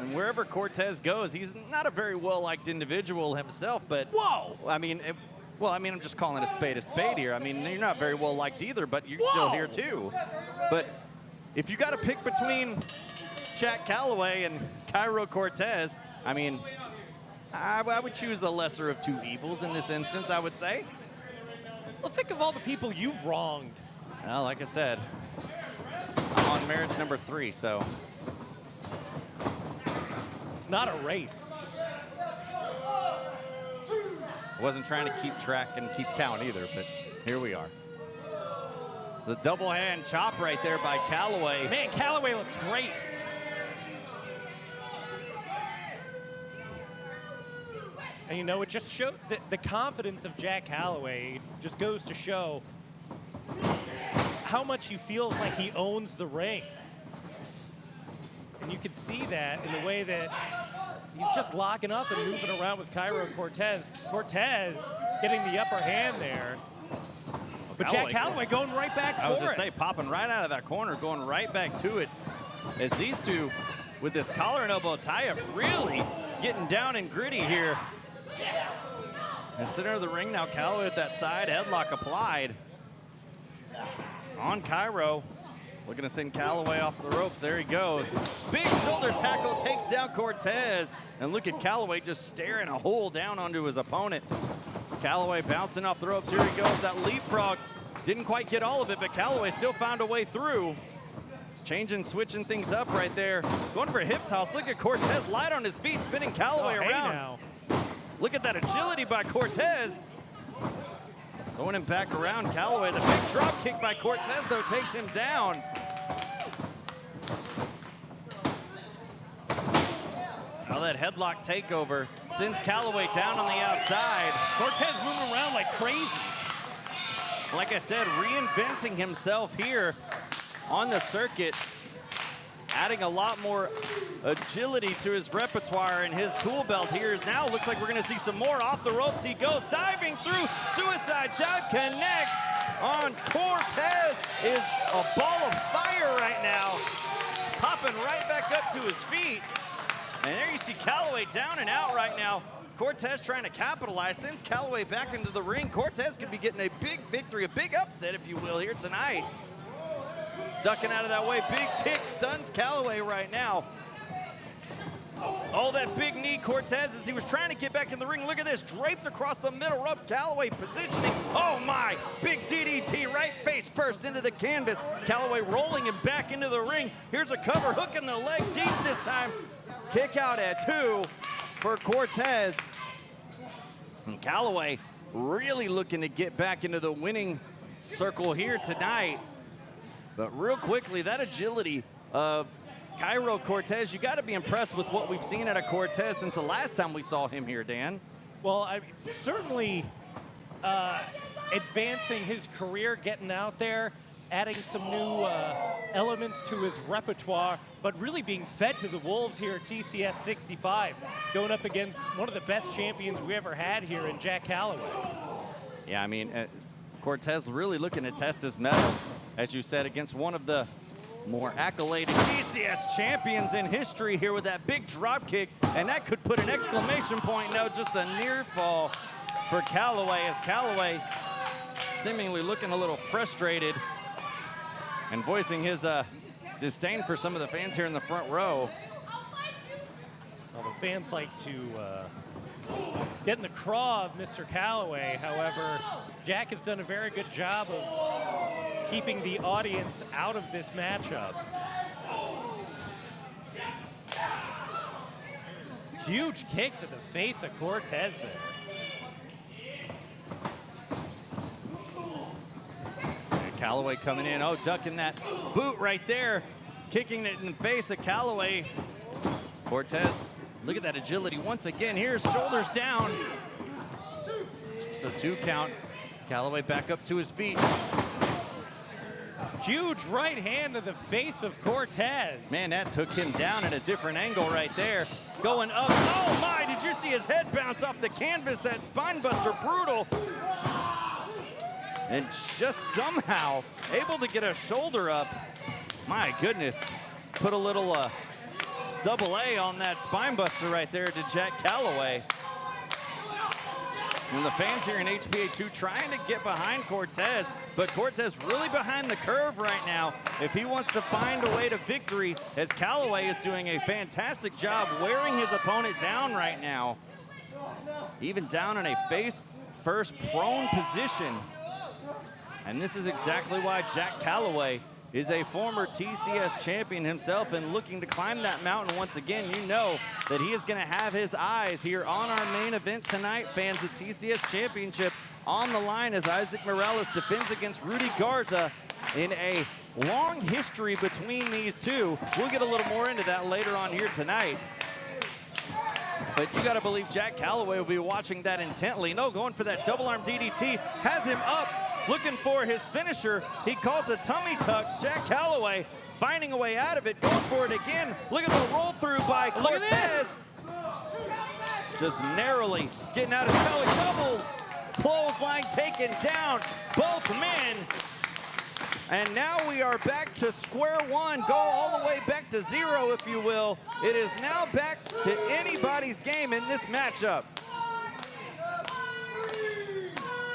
And wherever Cortez goes, he's not a very well-liked individual himself, but Whoa! I mean, I'm just calling a spade here. I mean, you're not very well-liked either, but you're still here too. But if you got to pick between Jack Calloway and Kairo Cortez, I mean, I would choose the lesser of two evils in this instance, I would say. Well, think of all the people you've wronged. Well, like I said, I'm on marriage number 3, so. It's not a race. I wasn't trying to keep track and keep count either, but here we are. The double hand chop right there by Calloway. Man, Calloway looks great. And you know, it just showed the confidence of Jack Calloway just goes to show how much he feels like he owns the ring. And you can see that in the way that he's just locking up and moving around with Kairo Cortez. Cortez getting the upper hand there. But Jack Calloway going right back for it. I was going to say, popping right out of that corner, going right back to it. As these two, with this collar and elbow tie-up, really getting down and gritty here. In the center of the ring now, Calloway at that side, headlock applied. On Kairo, looking to send Calloway off the ropes. There he goes. Big shoulder tackle takes down Cortez. And look at Calloway just staring a hole down onto his opponent. Calloway bouncing off the ropes. Here he goes, that leapfrog. Didn't quite get all of it, but Calloway still found a way through. Changing, switching things up right there. Going for a hip toss. Look at Cortez light on his feet, spinning Calloway around. Now. Look at that agility by Cortez. Going him back around, Calloway. The big drop kick by Cortez, though, takes him down. Now that headlock takeover sends Calloway down on the outside. Cortez moving around like crazy. Like I said, reinventing himself here on the circuit, adding a lot more agility to his repertoire, and his tool belt here is now, looks like we're gonna see some more. Off the ropes he goes, diving through, suicide dive connects on Cortez. Is a ball of fire right now, popping right back up to his feet. And there you see Calloway down and out right now. Cortez trying to capitalize, sends Calloway back into the ring. Cortez could be getting a big victory, a big upset, if you will, here tonight. Ducking out of that way, big kick stuns Calloway right now. Oh, that big knee, Cortez, as he was trying to get back in the ring. Look at this, draped across the middle rope, Calloway positioning. Oh my, big DDT right face first into the canvas. Calloway rolling him back into the ring. Here's a cover, hooking the leg deep this time. Kick out at 2 for Cortez. And Calloway really looking to get back into the winning circle here tonight. But real quickly, that agility of Kairo Cortez, you got to be impressed with what we've seen out of Cortez since the last time we saw him here, Dan. Well, certainly advancing his career, getting out there, adding some new elements to his repertoire, but really being fed to the wolves here at TCS 65, going up against one of the best champions we ever had here in Jack Calloway. Yeah, I mean, Cortez really looking to test his mettle, as you said, against one of the more accoladed TCS champions in history here with that big drop kick, and that could put an exclamation point. No, just a near fall for Calloway, as Calloway seemingly looking a little frustrated and voicing his disdain for some of the fans here in the front row. fans like to get in the craw of Mr. Calloway. However, Jack has done a very good job of keeping the audience out of this matchup. Huge kick to the face of Cortez there. And Calloway coming in, oh, ducking that boot right there, kicking it in the face of Calloway. Cortez, look at that agility once again. Here's shoulders down. Just a 2 count. Calloway back up to his feet. Huge right hand to the face of Cortez. Man, that took him down at a different angle right there. Going up, oh my, did you see his head bounce off the canvas? That spine buster, brutal. And just somehow able to get a shoulder up. My goodness, put a little double A on that spine buster right there to Jack Calloway. And the fans here in HPA2 trying to get behind Cortez, but Cortez really behind the curve right now if he wants to find a way to victory, as Calloway is doing a fantastic job wearing his opponent down right now. Even down in a face-first prone position. And this is exactly why Jack Calloway is a former TCS champion himself and looking to climb that mountain once again. You know that he is going to have his eyes here on our main event tonight, fans. The TCS Championship on the line as Isaac Morales defends against Rudy Garza in a long history between these two. We'll get a little more into that later on here tonight. But you got to believe Jack Calloway will be watching that intently. No, going for that double arm DDT, has him up, looking for his finisher. He calls the tummy tuck. Jack Calloway finding a way out of it, going for it again. Look at the roll through by Cortez. Just narrowly getting out of Calloway. Double clothesline taken down, both men. And now we are back to square one. Go all the way back to 0, if you will. It is now back to anybody's game in this matchup.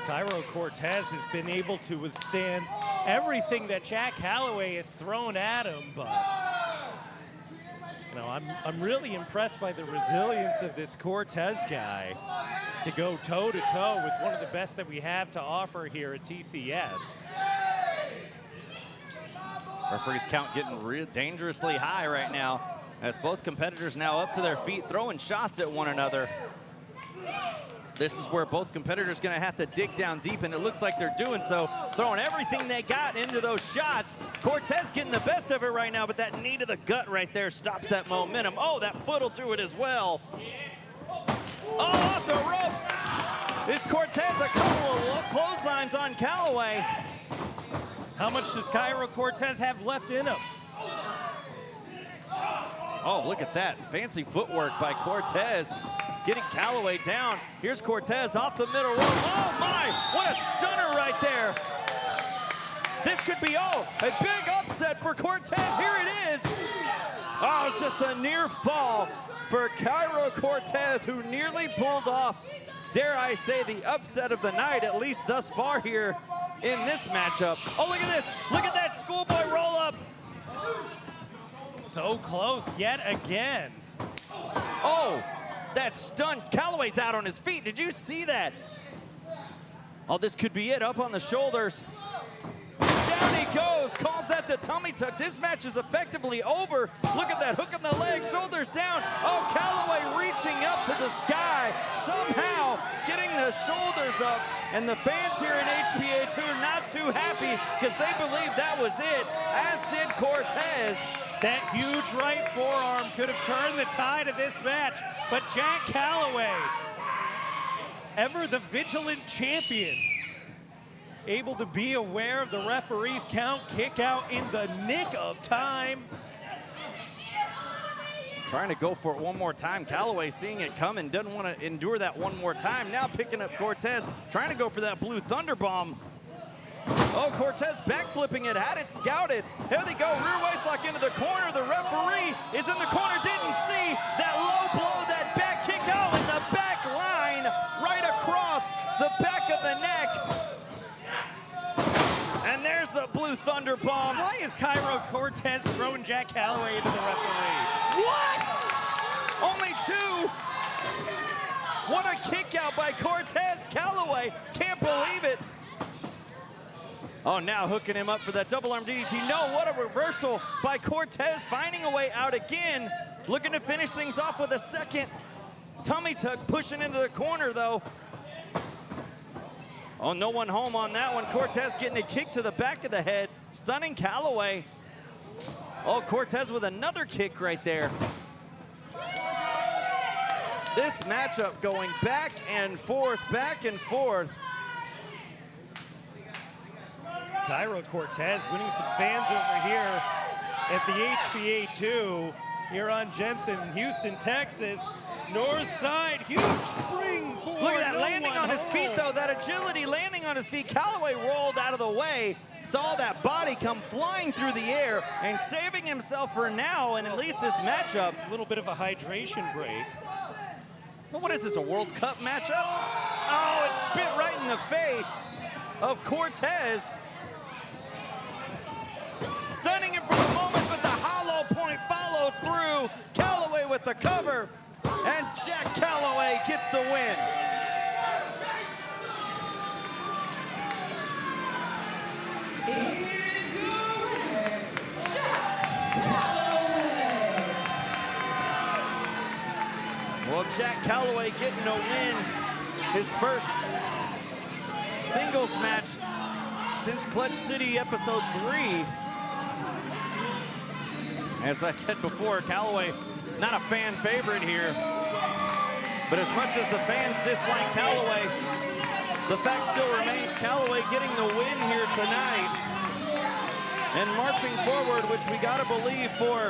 Kairo Cortez has been able to withstand everything that Jack Calloway has thrown at him, but you know, I'm really impressed by the resilience of this Cortez guy to go toe-to-toe with one of the best that we have to offer here at TCS. Referee's count getting dangerously high right now as both competitors now up to their feet, throwing shots at one another. This is where both competitors gonna have to dig down deep, and it looks like they're doing so, throwing everything they got into those shots. Cortez getting the best of it right now, but that knee to the gut right there stops that momentum. Oh, that foot will do it as well. Oh, off the ropes is Cortez. A couple of clotheslines on Calloway. How much does Kairo Cortez have left in him? Oh, look at that. Fancy footwork by Cortez, getting Calloway down. Here's Cortez off the middle rope. Oh my, what a stunner right there. This could be, oh, a big upset for Cortez. Here it is. Oh, just a near fall for Kairo Cortez, who nearly pulled off, dare I say, the upset of the night, at least thus far here in this matchup. Oh, look at this. Look at that schoolboy roll up. So close yet again. Oh, that stunned. Calloway's out on his feet. Did you see that? Oh, this could be it. Up on the shoulders. Down he goes. Calls that the tummy tuck. This match is effectively over. Look at that hook in the leg. Shoulders down. Oh, Calloway reaching up to the sky. Somehow getting the shoulders up. And the fans here in HPA2 are not too happy because they believe that was it, as did Cortez. That huge right forearm could have turned the tide of this match, but Jack Calloway, ever the vigilant champion, able to be aware of the referee's count, kick out in the nick of time. Trying to go for it one more time. Calloway seeing it coming, doesn't want to endure that one more time. Now picking up Cortez, trying to go for that blue thunder bomb. Oh, Cortez backflipping it, had it scouted. Here they go, rear waist lock into the corner. The referee is in the corner, didn't see that low blow, that back kick. Oh, and the back line right across the back of the neck. And there's the blue thunder bomb. Why is Kairo Cortez throwing Jack Calloway into the referee? What? Only 2. What a kick out by Cortez. Calloway can't believe it. Oh, now hooking him up for that double arm DDT. No, what a reversal by Cortez, finding a way out again. Looking to finish things off with a second tummy tuck, pushing into the corner though. Oh, no one home on that one. Cortez getting a kick to the back of the head, stunning Calloway. Oh, Cortez with another kick right there. This matchup going back and forth, back and forth. Kairo Cortez winning some fans over here at the HPA 2 here on Jensen, Houston, Texas. North side, huge springboard. Look at that, landing on his feet though, that agility landing on his feet. Calloway rolled out of the way, saw that body come flying through the air and saving himself for now and at least this matchup. A little bit of a hydration break. Well, what is this, a World Cup matchup? Oh, it spit right in the face of Cortez. Stunning him for the moment, but the hollow point follows through. Calloway with the cover, and Jack Calloway gets the win. Here is your winner, Jack Calloway. Well, Jack Calloway getting a win, his first singles match since Clutch City episode 3. As I said before, Calloway not a fan favorite here, but as much as the fans dislike Calloway, the fact still remains Calloway getting the win here tonight and marching forward, which we gotta believe for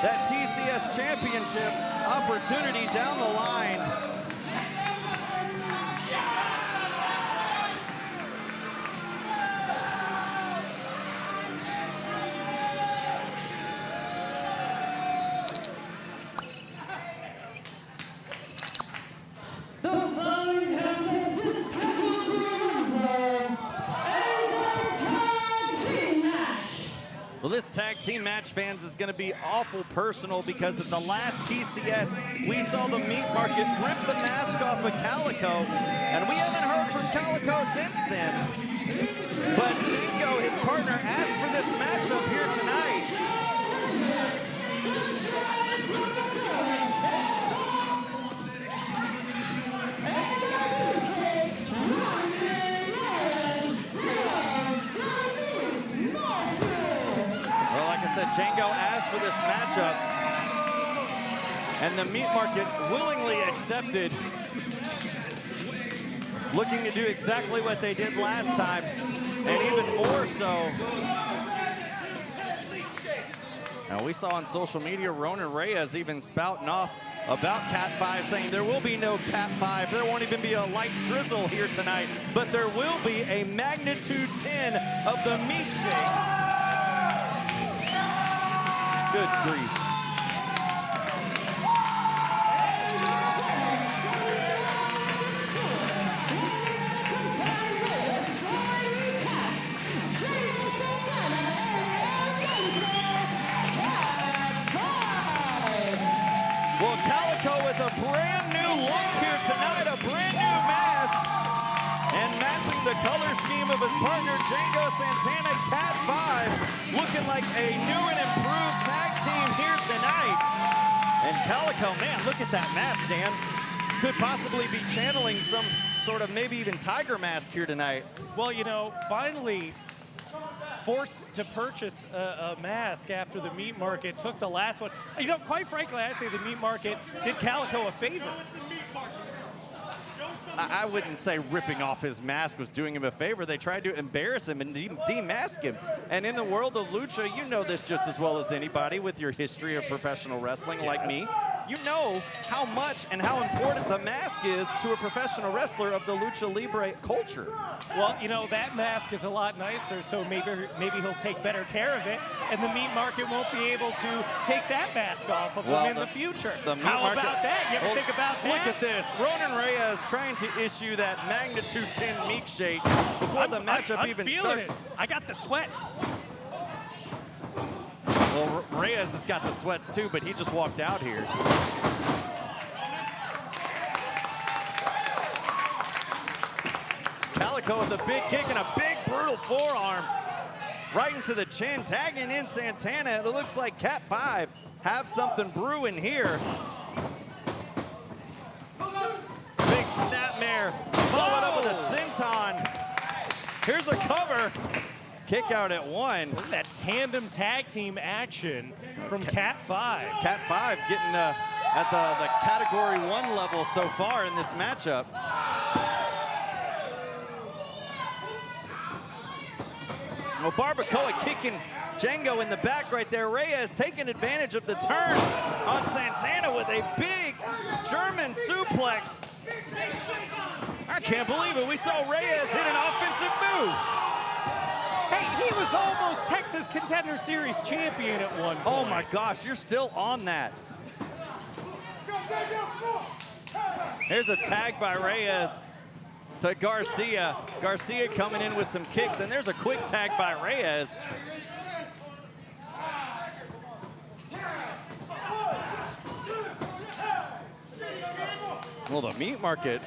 that TCS Championship opportunity down the line. The following contest is scheduled for one fall and a tag team match. Well, this tag team match, fans, is going to be awful personal because at the last TCS, we saw the meat market rip the mask off of Calico, and we haven't heard from Calico since then. But Django, his partner, asked for this matchup here tonight. Well, like I said, Django asked for this matchup, and the meat market willingly accepted, looking to do exactly what they did last time, and even more so. Now, we saw on social media Ronan Reyes even spouting off about Cat 5, saying there will be no Cat 5. There won't even be a light drizzle here tonight, but there will be a magnitude 10 of the meat shakes. Good grief. Well, Calico with a brand new look here tonight, a brand new mask, and matching the color scheme of his partner, Django Santana, Cat 5, looking like a new and improved tag team here tonight. And Calico, man, look at that mask, Dan. Could possibly be channeling some sort of maybe even tiger mask here tonight. Well, you know, finally forced to purchase a mask after the meat market took the last one. You know, quite frankly, I say the meat market did Calico a favor. I wouldn't say ripping off his mask was doing him a favor. They tried to embarrass him and demask him. And in the world of lucha, you know this just as well as anybody with your history of professional wrestling like me. You know how much and how important the mask is to a professional wrestler of the lucha libre culture. Well, you know, that mask is a lot nicer, so maybe he'll take better care of it, and the meat market won't be able to take that mask off of him in the future. How about that? You ever think about that? Look at this. Ronan Reyes trying to issue that magnitude 10 meat shake before the matchup even started. I got the sweats. Well, Reyes has got the sweats too, but he just walked out here. Calico with a big kick and a big brutal forearm right into the chin, tagging in Santana. It looks like Cat 5 have something brewing here. Big snapmare, followed up with a senton. Here's a cover. Kick out at 1. Look at that tandem tag team action from Cat 5. Cat 5 getting at the Category 1 level so far in this matchup. Well, Barbacoa kicking Django in the back right there. Reyes taking advantage of the turn on Santana with a big German suplex. I can't believe it. We saw Reyes hit an offensive move. Hey, he was almost Texas Contender Series champion at one point. Oh my gosh, you're still on that. Here's a tag by Reyes to Garcia. Garcia coming in with some kicks, and there's a quick tag by Reyes. Well, the meat market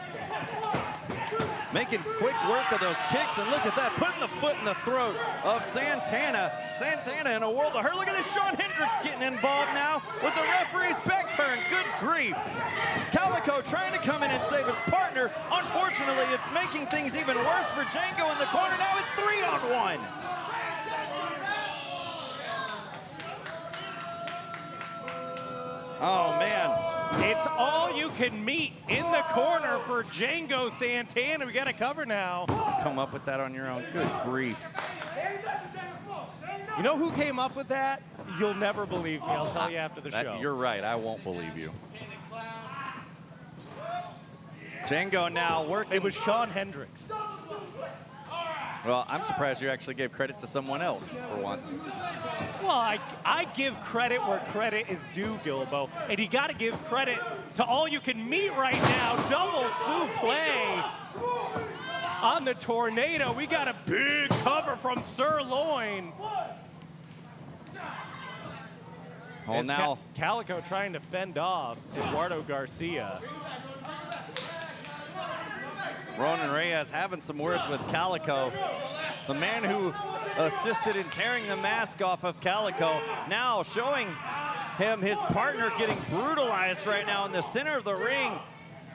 making quick work of those kicks, and look at that, putting the foot in the throat of Santana. Santana in a world of hurt. Look at this, Shawn Hendricks getting involved now with the referee's back turn. Good grief. Calico trying to come in and save his partner. Unfortunately, it's making things even worse for Django in the corner. Now it's 3-on-1. Oh, man. It's all you can meet in the corner for Django Santana. We got to cover now. Come up with that on your own. Good grief. You know who came up with that? You'll never believe me. I'll tell you after the show. You're right. I won't believe you. Django now working. It was Shawn Hendricks. Well, I'm surprised you actually gave credit to someone else for once. Well, I give credit where credit is due, Gilbo. And you got to give credit to all you can meet right now. Double suplex on the tornado. We got a big cover from Sirloin. Well, now Calico trying to fend off Eduardo Garcia. Ronan Reyes having some words with Calico. The man who assisted in tearing the mask off of Calico, now showing him his partner getting brutalized right now in the center of the ring.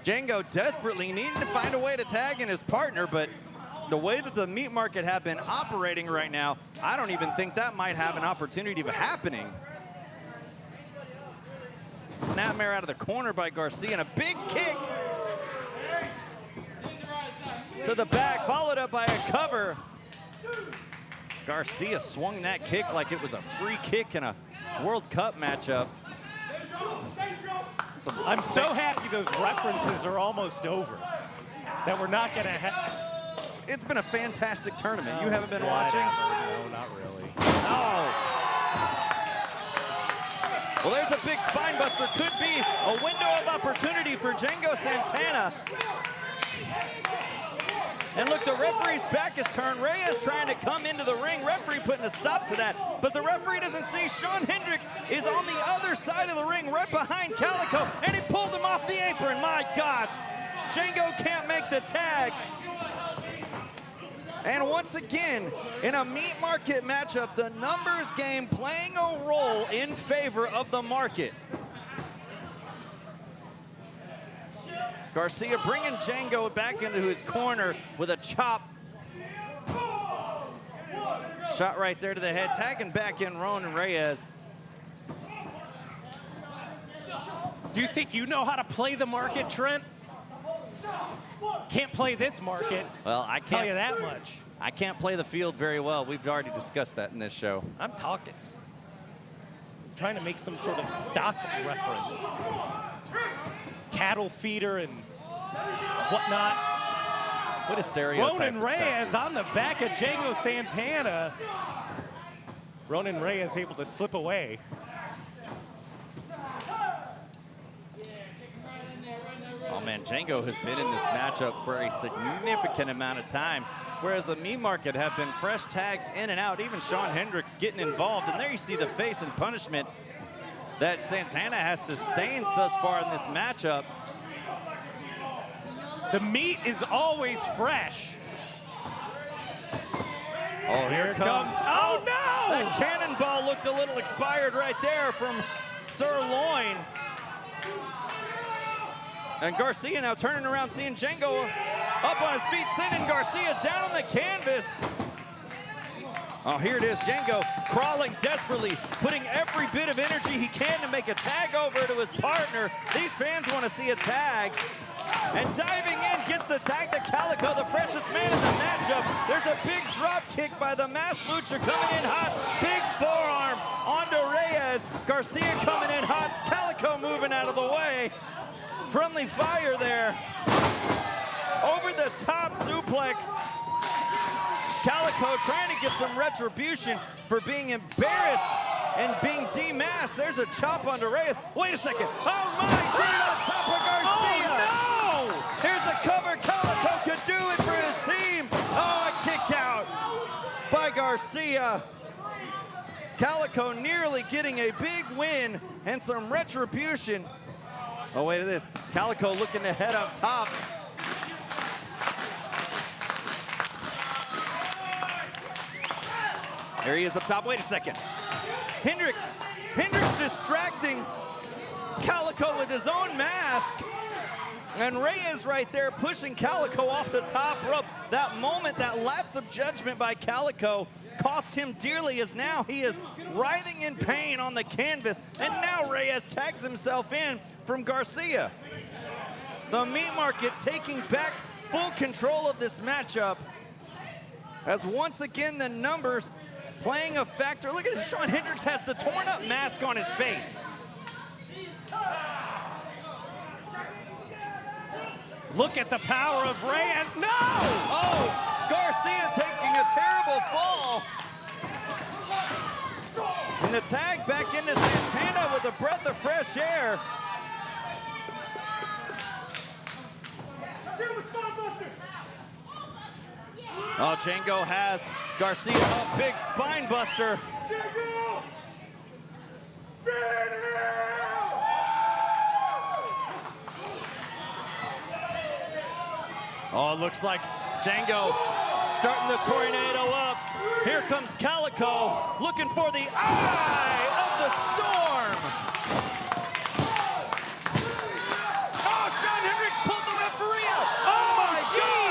Django desperately needing to find a way to tag in his partner, but the way that the meat market have been operating right now, I don't even think that might have an opportunity of happening. Snapmare out of the corner by Garcia and a big kick to the back, followed up by a cover. Garcia swung that kick like it was a free kick in a World Cup matchup. I'm so happy those references are almost over. That we're not going to have. It's been a fantastic tournament. You haven't been watching? No, not really. Oh. Well, there's a big spine buster. Could be a window of opportunity for Django Santana. And look, the referee's back is turned. Reyes trying to come into the ring. Referee putting a stop to that. But the referee doesn't see Shawn Hendricks is on the other side of the ring, right behind Calico, and he pulled him off the apron. My gosh. Django can't make the tag. And once again, in a meat market matchup, the numbers game playing a role in favor of the market. Garcia bringing Django back into his corner with a chop. Shot right there to the head, tagging back in Ronan Reyes. Do you think you know how to play the market, Trent? Can't play this market. Well, I Tell you can't. that much. I can't play the field very well. We've already discussed that in this show. I'm talking. Trying to make some sort of stock reference. Cattle feeder and whatnot. What a stereotype. Ronan Reyes on the back of Django Santana. Ronan Reyes able to slip away. Oh man, Django has been in this matchup for a significant amount of time. whereas the meat market have been fresh tags in and out, even Sean Hendricks getting involved. And there you see the face and punishment that Santana has sustained thus far in this matchup. The meat is always fresh. Oh, here it comes. Oh, no! That cannonball looked a little expired right there from Sirloin. And Garcia now turning around, seeing Django up on his feet, sending Garcia down on the canvas. Oh, here it is, Django crawling desperately, putting every bit of energy he can to make a tag over to his partner. These fans want to see a tag. And diving in, gets the tag to Calico, the freshest man in the matchup. There's a big drop kick by the Mass Lucha coming in hot. Big forearm onto Reyes. Garcia coming in hot. Calico moving out of the way. Friendly fire there. Over the top suplex. Calico trying to get some retribution for being embarrassed and being demasked. There's a chop onto Reyes. Wait a second. Oh my, did it on top of Garcia. Oh, no! Here's a cover. Calico could do it for his team. Oh, a kick out by Garcia. Calico nearly getting a big win and some retribution. Oh, wait at this. Calico looking to head up top. There he is up top. Wait a second. Hendricks distracting Calico with his own mask. And Reyes right there pushing Calico off the top rope. That moment, that lapse of judgment by Calico cost him dearly, as now he is writhing in pain on the canvas. And now Reyes tags himself in from Garcia. The meat market taking back full control of this matchup, as once again the numbers playing a factor. Look at this, Sean Hendricks has the torn up mask on his face. Look at the power of Reyes. No! Oh, Garcia taking a terrible fall. And the tag back into Santana with a breath of fresh air. Oh, Django has Garcia up, big spine buster. Oh, it looks like Django starting the tornado up. Here comes Calico, looking for the eye of the storm. Oh, Sean Hendricks pulled the referee out. Oh my God!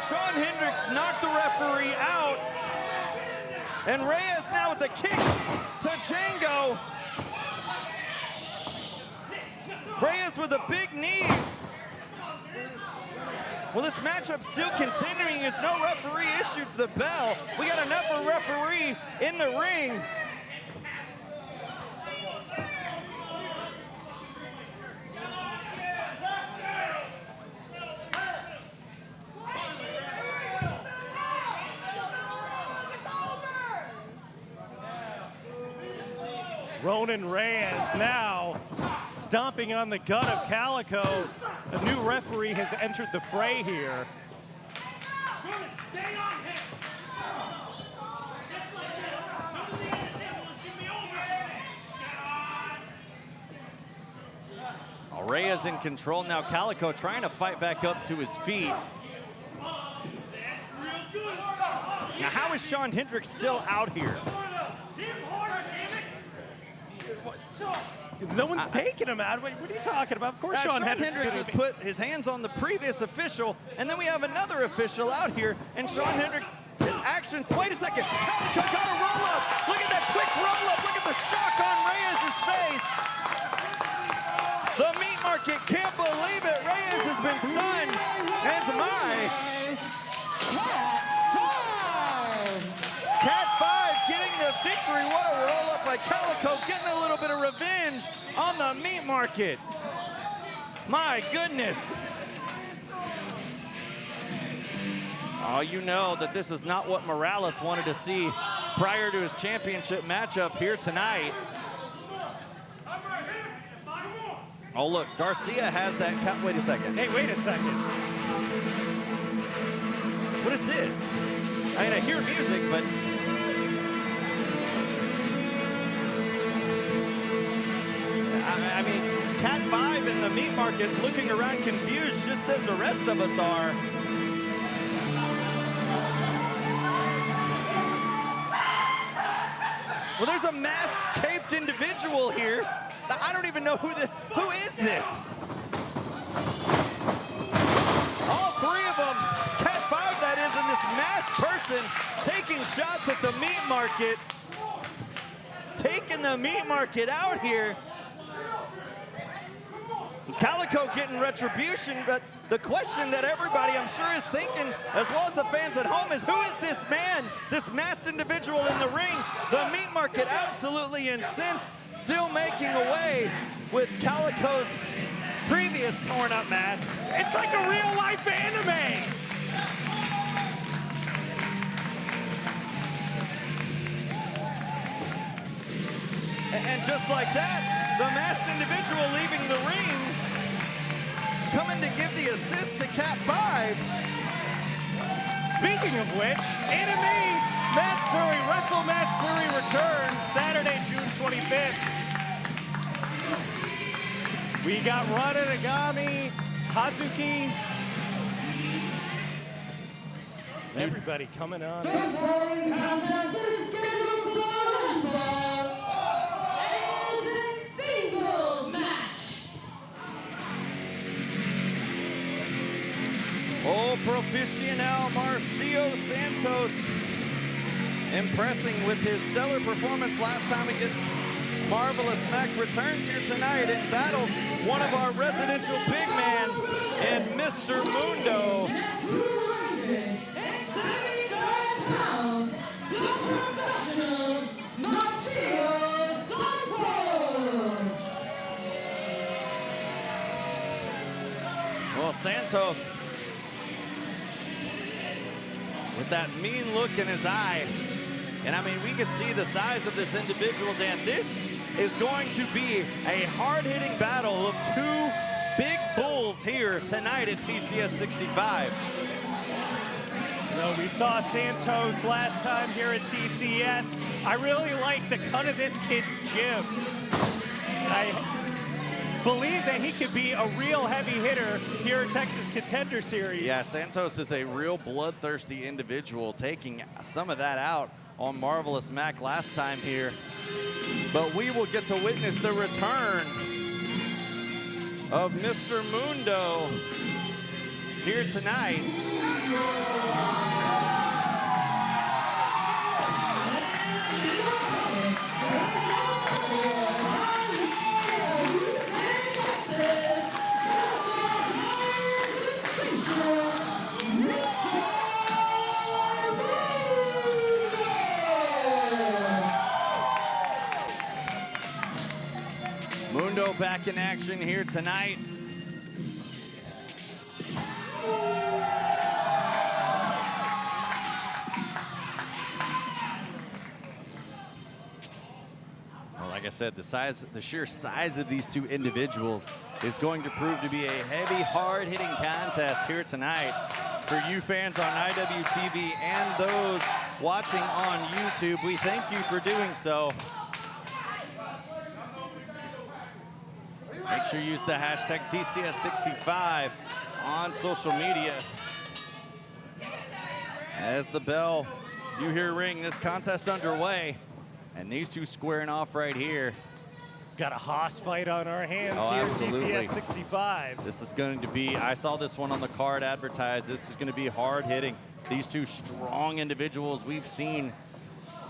Sean Hendricks knocked the referee out. And Reyes now with the kick to Django. Reyes with a big knee. Well, this matchup still continuing as no referee issued the bell. We got another referee in the ring. Ronan Reyes now stomping on the gut of Calico. A new referee has entered the fray here. Oh, Reyes in control now. Calico trying to fight back up to his feet. Now, how is Sean Hendricks still out here? Because no one's taking him out. What are you talking about? Of course, Sean Hendricks has put his hands on the previous official, and then we have another official out here, and Sean Hendricks, his actions. Wait a second. Calico got a roll up. Look at that quick roll up. Look at the shock on Reyes' face. The meat market can't believe it. Reyes has been stunned. As am I. Cat 5 getting the victory. What a roll up by Calico, getting a little bit of revenge on the meat market. My goodness. Oh, you know that this is not what Morales wanted to see prior to his championship matchup here tonight. Oh, look, Garcia has that count. Wait a second. Hey, wait a second. What is this? I mean, I hear music, but I mean, Cat 5 in the meat market looking around confused just as the rest of us are. Well, there's a masked, caped individual here. I don't even know who is this? All three of them, Cat 5 that is, and this masked person taking shots at the meat market. Taking the meat market out here. Calico getting retribution, but the question that everybody, I'm sure, is thinking, as well as the fans at home, is who is this man, this masked individual in the ring? The meat market absolutely incensed, still making away with Calico's previous torn-up mask. It's like a real-life anime. And just like that, the masked individual leaving the ring, coming to give the assist to Cat 5. Speaking of which, anime Matsuri, Wrestle Matsuri returns Saturday, June 25th. We got Ranagami, Hazuki. Everybody coming on. The following contest is scheduled for one fall. It is a singles match. Oh, Professional Marcio Santos impressing with his stellar performance last time against Marvelous Mac, returns here tonight and battles one of our residential big men and Mr. Mundo. 275 pounds, the professional Marcio Santos. Well, Santos with that mean look in his eye. And I mean, we could see the size of this individual, Dan. This is going to be a hard-hitting battle of two big bulls here tonight at TCS 65. So we saw Santos last time here at TCS. I really like the cut of this kid's gym. I believe that he could be a real heavy hitter here at Texas Contender Series. Yeah, Santos is a real bloodthirsty individual, taking some of that out on Marvelous Mac last time here. But we will get to witness the return of Mr. Mundo here tonight. Mundo back in action here tonight. Well, like I said, the sheer size of these two individuals is going to prove to be a heavy, hard-hitting contest here tonight. For you fans on IWTV and those watching on YouTube, we thank you for doing so. Make sure you use the hashtag TCS65 on social media. As the bell you hear ring, this contest underway, and these two squaring off right here. Got a hoss fight on our hands Oh, here absolutely. at TCS 65. This is going to be, I saw this one on the card advertised, this is going to be hard hitting. These two strong individuals, we've seen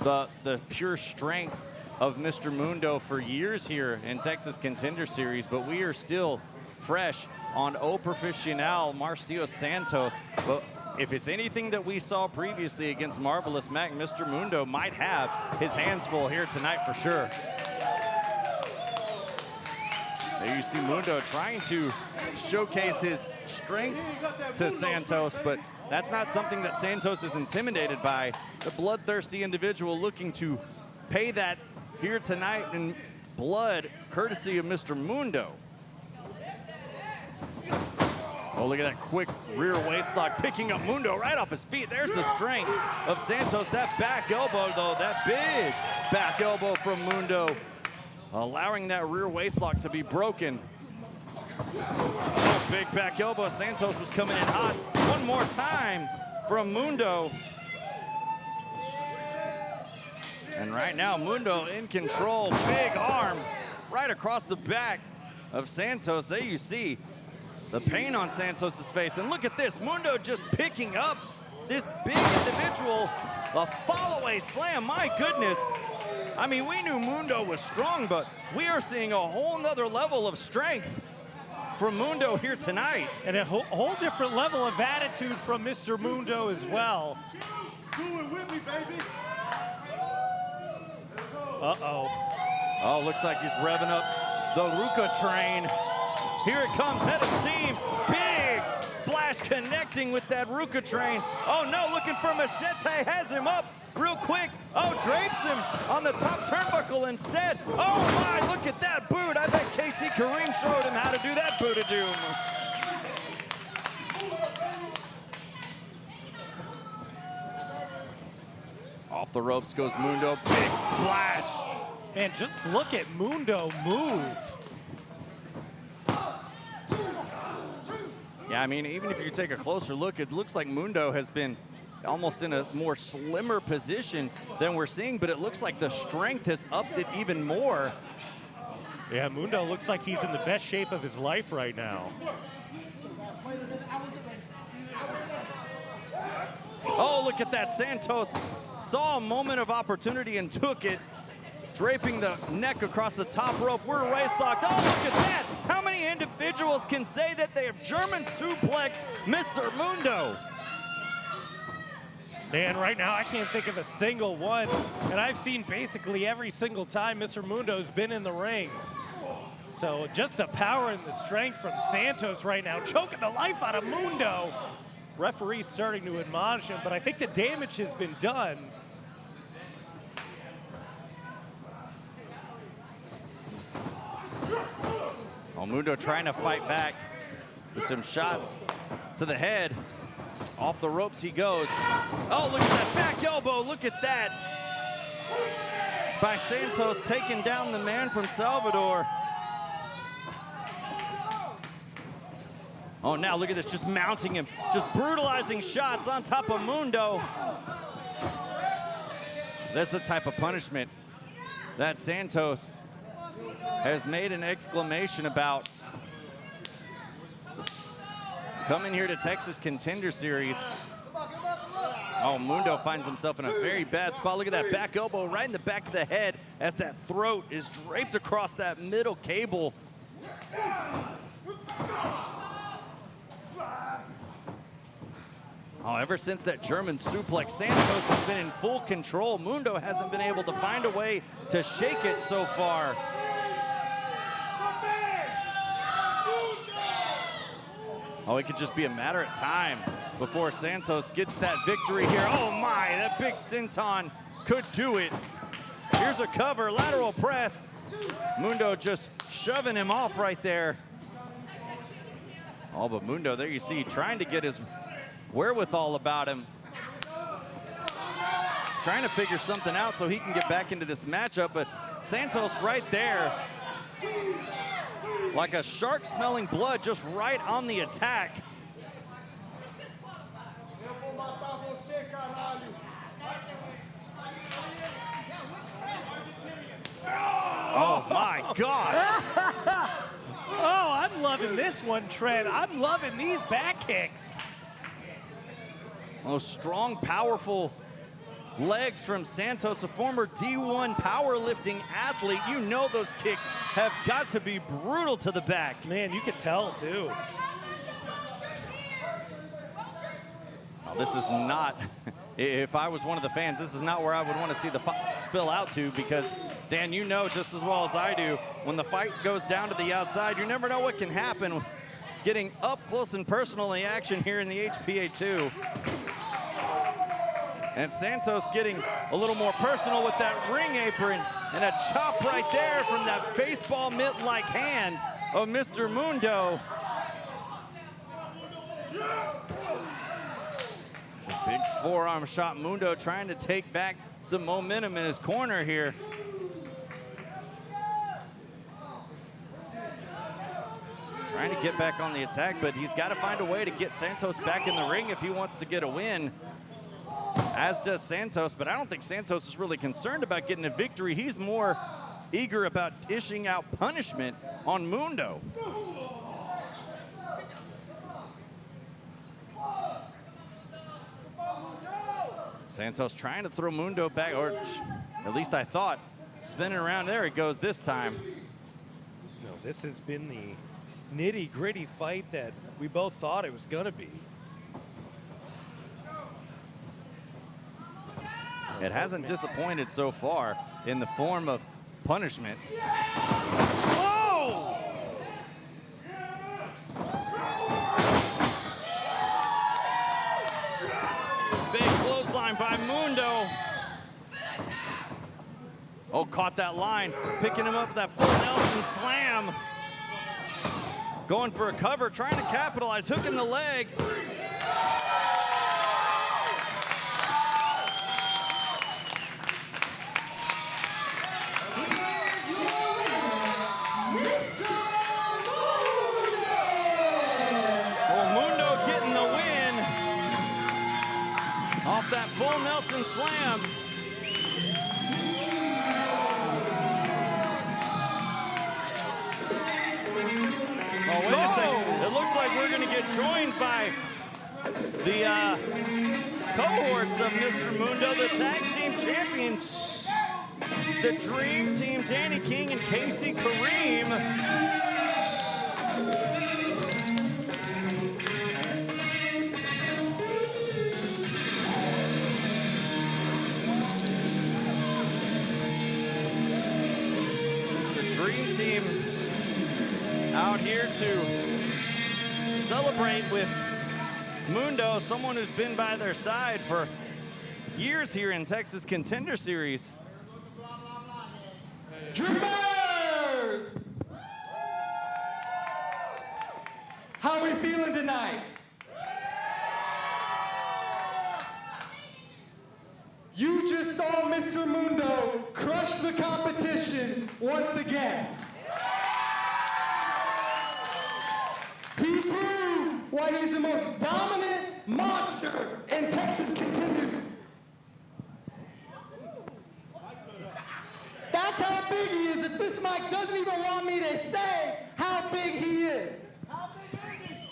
the pure strength of Mr. Mundo for years here in Texas Contender Series, but we are still fresh on O Professional Marcio Santos. But if it's anything that we saw previously against Marvelous Mac, Mr. Mundo might have his hands full here tonight for sure. There you see Mundo trying to showcase his strength to Santos, but That's not something that Santos is intimidated by. The bloodthirsty individual looking to pay that here tonight in blood, courtesy of Mr. Mundo. Oh, look at that quick rear waistlock, picking up Mundo right off his feet. There's the strength of Santos. That back elbow, though, that big back elbow from Mundo, allowing that rear waistlock to be broken. Oh, big back elbow. Santos was coming in hot. One more time from Mundo. And right now, Mundo in control. Big arm right across the back of Santos. There you see the pain on Santos's face. And look at this, Mundo just picking up this big individual. A fall-away slam, my goodness. I mean, we knew Mundo was strong, but we are seeing a whole nother level of strength from Mundo here tonight. And a whole different level of attitude from Mr. Mundo as well. Do it with me, baby. Uh-oh. Oh, looks like he's revving up the Ruka train. Here it comes, head of steam. Big splash connecting with that Ruka train. Oh no, looking for Machete, has him up real quick. Oh, drapes him on the top turnbuckle instead. Oh my, look at that boot. I bet KC Kareem showed him how to do that boot of doom. Off the ropes goes Mundo, big splash. Man, just look at Mundo move. Yeah, I mean, even if you take a closer look, it looks like Mundo has been almost in a more slimmer position than we're seeing, but it looks like the strength has upped it even more. Yeah, Mundo looks like he's in the best shape of his life right now. Oh, look at that. Santos saw a moment of opportunity and took it, draping the neck across the top rope. We're waist-locked. Oh, look at that. How many individuals can say that they have German suplexed Mr. Mundo? Man, right now I can't think of a single one, and I've seen basically every single time Mr. Mundo's been in the ring. So just the power and the strength from Santos right now, choking the life out of Mundo. Referee's starting to admonish him, but I think the damage has been done. Oh, Mundo trying to fight back with some shots to the head. Off the ropes he goes. Oh, look at that back elbow. Look at that. By Santos taking down the man from Salvador. Oh, now look at this, just mounting him, just brutalizing shots on top of Mundo. That's the type of punishment that Santos has made an exclamation about. Coming here to Texas Contender Series. Oh, Mundo finds himself in a very bad spot. Look at that back elbow right in the back of the head as that throat is draped across that middle cable. Oh, ever since that German suplex, Santos has been in full control. Mundo hasn't been able to find a way to shake it so far. Oh, it could just be a matter of time before Santos gets that victory here. Oh my, that big senton could do it. Here's a cover, lateral press. Mundo just shoving him off right there. Oh, but Mundo, there you see, trying to get his wherewithal about him. Trying to figure something out so he can get back into this matchup, but Santos right there, like a shark smelling blood, just right on the attack. Oh my gosh. Oh, I'm loving this one, Trent. I'm loving these back kicks. Oh, strong, powerful legs from Santos, a former D1 powerlifting athlete. You know those kicks have got to be brutal to the back. Man, you could tell, too. Oh, this is not, if I was one of the fans, this is not where I would want to see the spill out to, because, Dan, you know just as well as I do, when the fight goes down to the outside, you never know what can happen getting up close and personal in the action here in the HPA2. And Santos getting a little more personal with that ring apron and a chop right there from that baseball mitt-like hand of Mr. Mundo. A big forearm shot. Mundo trying to take back some momentum in his corner here. Trying to get back on the attack, but he's got to find a way to get Santos back in the ring if he wants to get a win, as does Santos. But I don't think Santos is really concerned about getting a victory. He's more eager about dishing out punishment on Mundo. Santos trying to throw Mundo back, or at least I thought. Spinning around, there he goes this time. No, this has been the nitty-gritty fight that we both thought it was gonna be. It hasn't disappointed so far in the form of punishment. Whoa! Big clothesline by Mundo. Oh, caught that line, picking him up that full Nelson slam. Going for a cover, trying to capitalize, hooking the leg. Well, Mundo getting the win off that full Nelson slam. Oh, wait a second. It looks like we're going to get joined by the cohorts of Mr. Mundo, the tag team champions, the Dream Team, Danny King and Casey Kareem. The Dream Team out here to celebrate with Mundo, someone who's been by their side for years here in Texas Contender Series. Dreamers! How are we feeling tonight? You just saw Mr. Mundo crush the competition once again. He proved why he's the most dominant monster in Texas Contenders. That's how big he is. If this mic doesn't even want me to say how big he is. How big is he?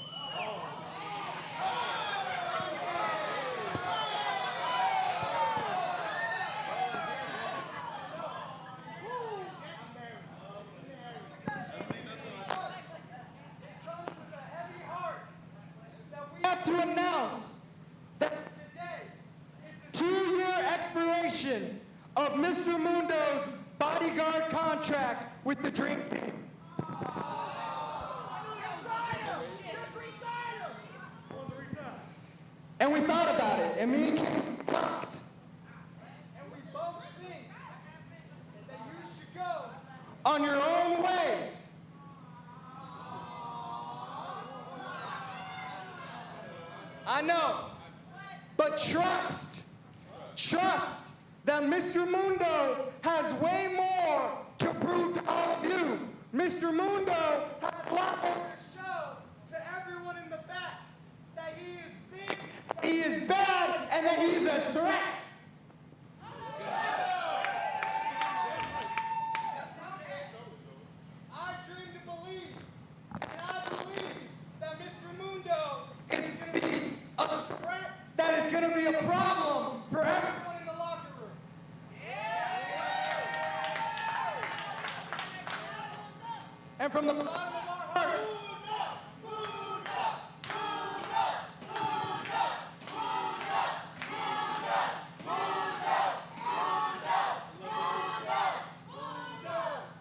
We have to announce that today is the 2-year expiration of Mr. Mundo's bodyguard contract with the Dream Team. And we thought about it, and me and Casey talked. And we both think that you should go on your own ways. I know, but trust that Mr. Mundo has way more to prove to all of you. Mr. Mundo has a lot more to show to everyone in the back that he is big, he is bad, and that he's a threat. I dream to believe, and I believe that Mr. Mundo is going to be a threat that is going to be a problem for everyone in the locker room. And from the bottom of our hearts,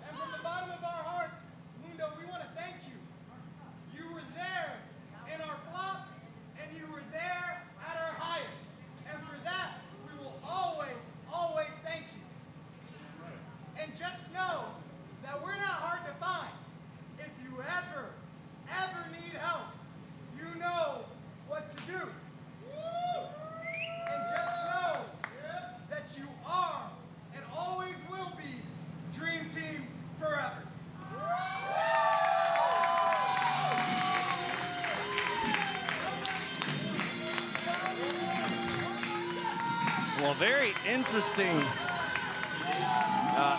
and from the bottom of our hearts, Mundo, we want to thank you. You were there Well, very interesting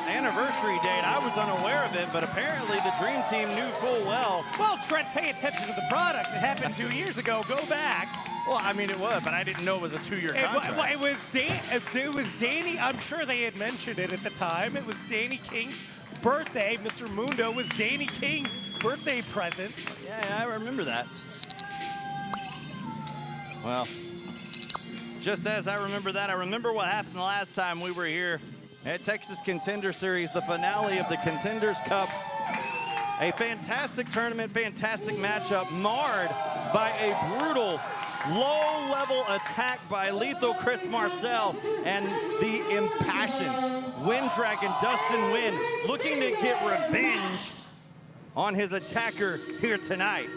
anniversary date. I was unaware of it, but apparently the Dream Team knew full well. Well, Trent, pay attention to the product. It happened 2 years ago. Go back. Well, I mean, it was, but I didn't know it was a 2-year contract. It was Danny. I'm sure they had mentioned it at the time. It was Danny King's birthday. Mr. Mundo was Danny King's birthday present. Yeah, I remember that. Well, just as I remember that, I remember what happened the last time we were here at Texas Contender Series, the finale of the Contenders Cup. A fantastic tournament, fantastic matchup, marred by a brutal low-level attack by lethal Chris Marcell and the impassioned Wind Dragon Dustin Nguyen looking to get revenge on his attacker here tonight.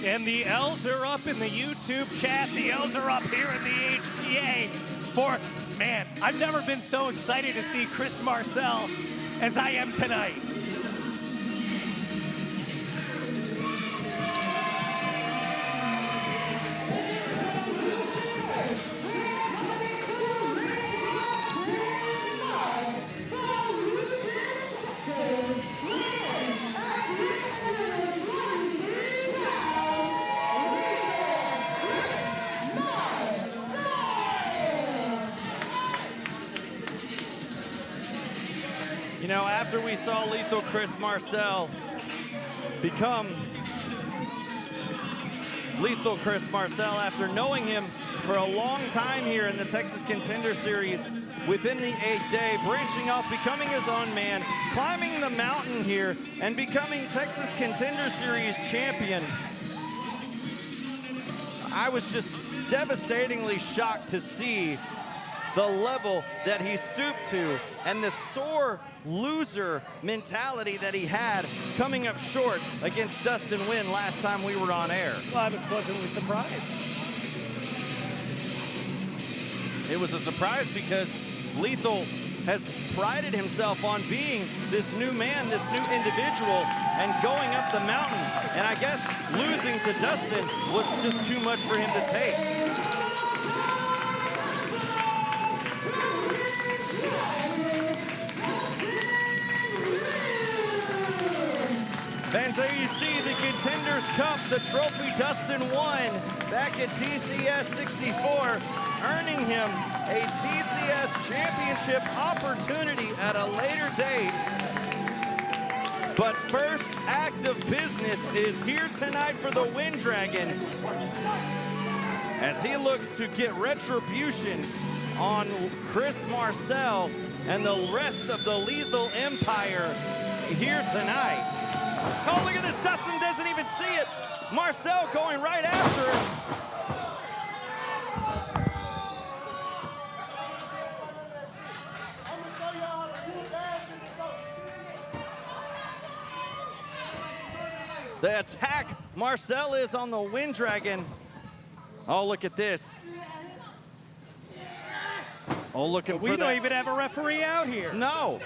And the L's are up in the YouTube chat. The L's are up here in the HPA for, man, I've never been so excited to see Chris Marcell as I am tonight. You know, after we saw lethal Chris Marcell become lethal Chris Marcell, after knowing him for a long time here in the Texas Contender Series, within the 8th day, branching off, becoming his own man, climbing the mountain here, and becoming Texas Contender Series champion, I was just devastatingly shocked to see the level that he stooped to and the sore loser mentality that he had coming up short against Dustin Nguyen last time we were on air. Well, I was pleasantly surprised. It was a surprise because Lethal has prided himself on being this new man, this new individual, and going up the mountain. And I guess losing to Dustin was just too much for him to take. Fans, there you see the Contenders Cup, the trophy Dustin won back at TCS 64, earning him a TCS Championship opportunity at a later date. But first act of business is here tonight for the Wind Dragon as he looks to get retribution on Chris Marcell and the rest of the Lethal Empire here tonight. Oh, look at this. Dustin doesn't even see it. Marcell going right after him. The attack Marcell is on the Wind Dragon. Oh, look at this. Oh, looking for that. We don't even have a referee out here. No.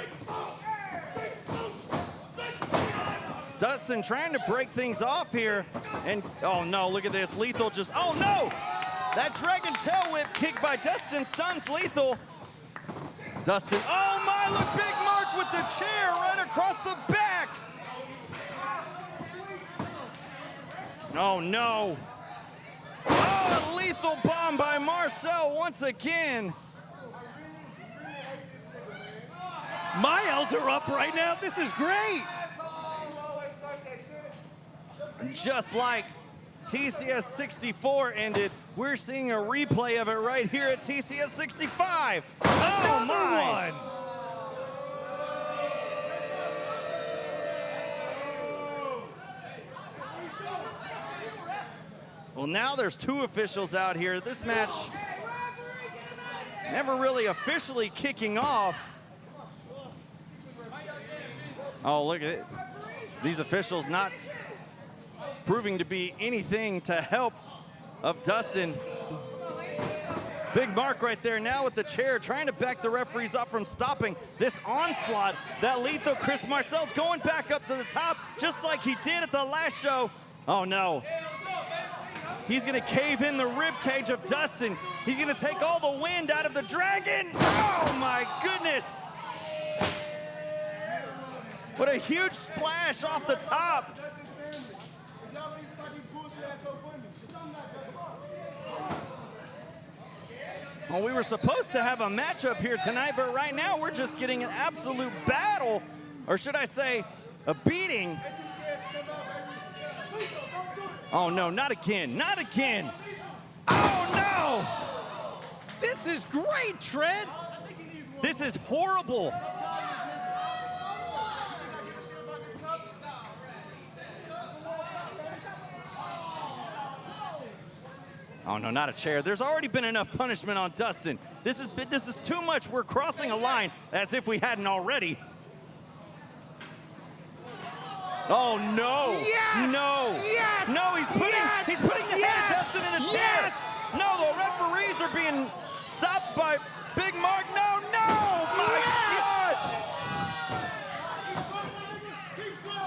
Dustin trying to break things off here, and oh no, look at this. Lethal just, oh no! That Dragon Tail Whip kick by Dustin stuns Lethal. Dustin, oh my, look, Big Marc with the chair right across the back. Oh no. Oh, a lethal bomb by Marcell once again. My L's are up right now. This is great. Just like TCS 64 ended, we're seeing a replay of it right here at TCS 65. Oh my! One. Well, now there's two officials out here. This match never really officially kicking off. Oh, look at it. These officials not proving to be anything to help of Dustin. Big Marc right there now with the chair, trying to back the referees up from stopping this onslaught that lethal Chris Marcell's going back up to the top, just like he did at the last show. Oh no. He's gonna cave in the rib cage of Dustin. He's gonna take all the wind out of the dragon. Oh my goodness. What a huge splash off the top. Well, we were supposed to have a matchup here tonight, but right now we're just getting an absolute battle, or should I say, a beating. Oh no, not again, not again. Oh no! This is great, Trent. This is horrible. Oh no, not a chair. There's already been enough punishment on Dustin. This is too much. We're crossing a line as if we hadn't already. Oh no! Yes! No! Yes! No! He's putting the head of Dustin in the chair. Yes! No, the referees are being stopped by Big Marc. No! No! My gosh!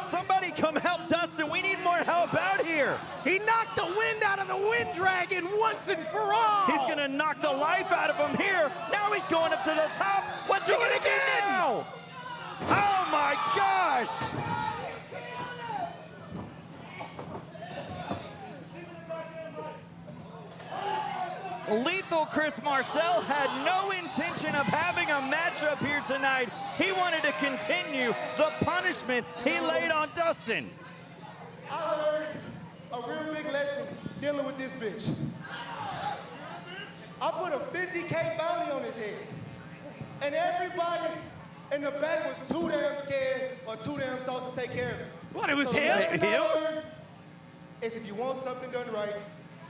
Somebody come help Dustin. We need more help out here. He knocked the wind out of the wind dragon once and for all. He's gonna knock the life out of him here. Now he's going up to the top. What's he gonna do now? Oh my gosh! Lethal Chris Marcell had no intention of having a matchup here tonight. He wanted to continue the punishment he laid on Dustin. I learned a real big lesson dealing with this bitch. I put a 50K bounty on his head. And everybody in the back was too damn scared or too damn soft to take care of it. What, it was So the him? lesson I learned is if you want something done right,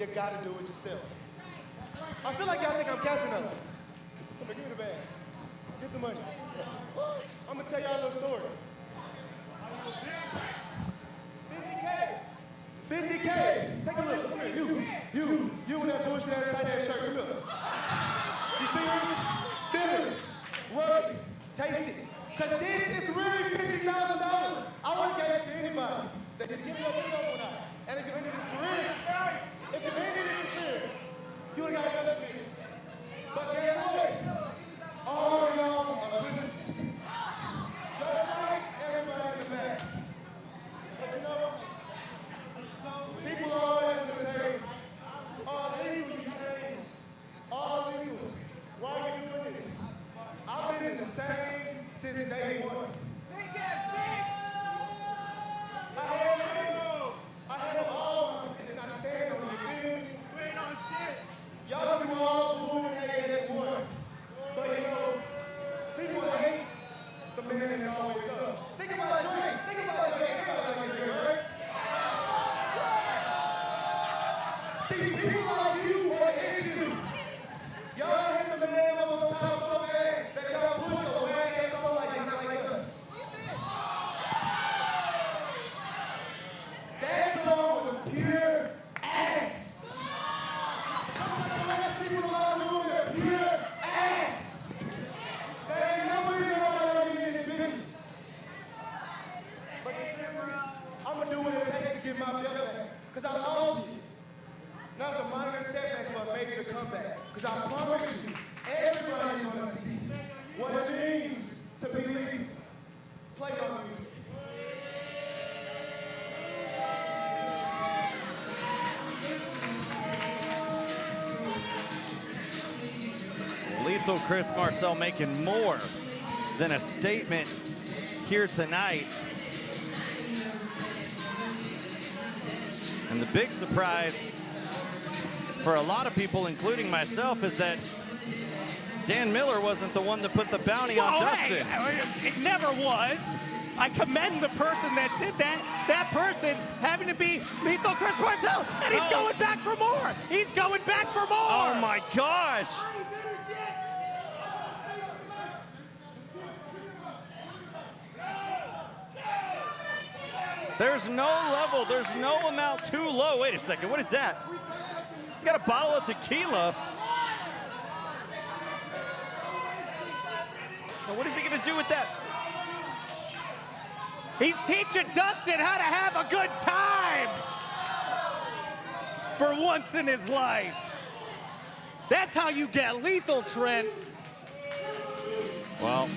you gotta do it yourself. I feel like y'all think I'm capping up. Come here, give me the bag. Get the money. I'm gonna tell y'all a little story. 50K. 50K. Take a look. Come here. You in that bullshit ass tight ass shirt. Come here. You see this? Feel it. Rub it. Taste it. Cause this is really $50,000. I wouldn't give it to anybody that didn't give me a video or not. And if you're into this career, you would have got another video. But guess what? All of y'all are pussies. Just like everybody in the back. But you know, people are always going to say, oh, legal, you change. All legal. Why are you doing this? I've been the same since day one. I had all of them, and I stand on the field. Y'all do all the boo and hate as one. But you know, people hate the man that's always up. Think about Drake. Think about Drake. Everybody like Drake, right? See, people like you are an issue. Y'all hate the man that was on top so bad that y'all push a whack ass on like us. That song was pure ass. I'm gonna do what it takes to get my belt back. Because I lost it. Now it's a minor setback for a major comeback. Because I promise you, everybody's gonna see what it means to be lethal. Play your music. Lethal Chris Marcell making more than a statement here tonight. And the big surprise for a lot of people, including myself, is that Dan Miller wasn't the one that put the bounty on Dustin. Hey, it never was. I commend the person that did that. That person having to be Lethal Chris Marcell, and he's going back for more. He's going back for more. Oh my gosh. There's no level, there's no amount too low. Wait a second, what is that? He's got a bottle of tequila. Now what is he gonna do with that? He's teaching Dustin how to have a good time for once in his life. That's how you get lethal, Trent. Well,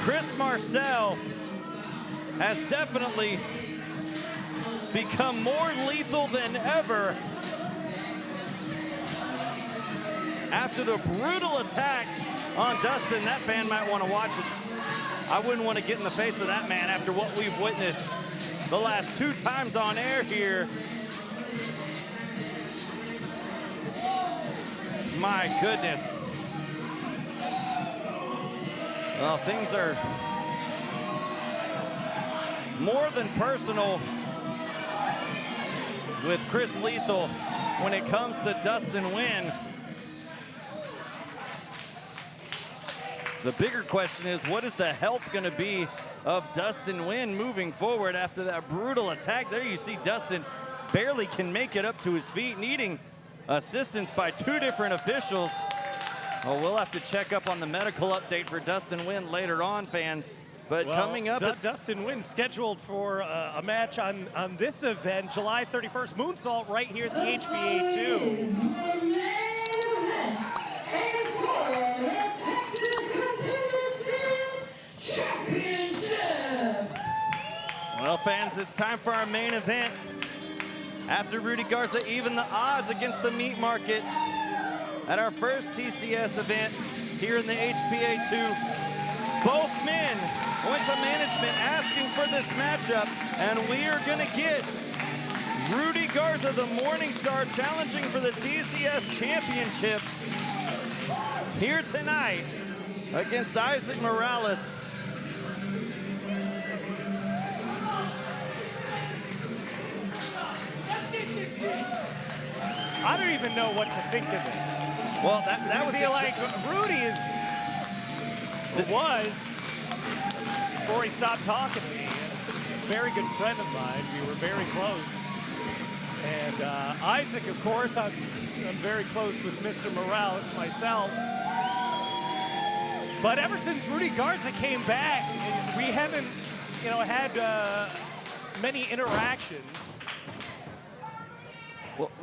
Chris Marcell has definitely become more lethal than ever after the brutal attack on Dustin. That fan might want to watch it. I wouldn't want to get in the face of that man after what we've witnessed the last 2 times on air here. My goodness. Well, things are more than personal with Chris Lethal when it comes to Dustin Nguyen. The bigger question is, what is the health going to be of Dustin Nguyen moving forward after that brutal attack? There you see Dustin barely can make it up to his feet, needing assistance by 2 different officials. Well, we'll have to check up on the medical update for Dustin Nguyen later on, fans. But well, coming up, Dustin Nguyen scheduled for a match on this event, July 31st, Moonsault, right here at the HBA 2. Well, fans, it's time for our main event. After Rudy Garza evened the odds against the meat market at our first TCS event here in the HPA 2, both men went to management asking for this matchup, and we are gonna get Rudy Garza, the Morning Star, challenging for the TCS Championship here tonight against Isaac Morales. I don't even know what to think of this. Well, that was like Rudy was before he stopped talking to me. A very good friend of mine. We were very close. And Isaac, of course, I'm very close with Mr. Morales myself. But ever since Rudy Garza came back, we haven't, had many interactions.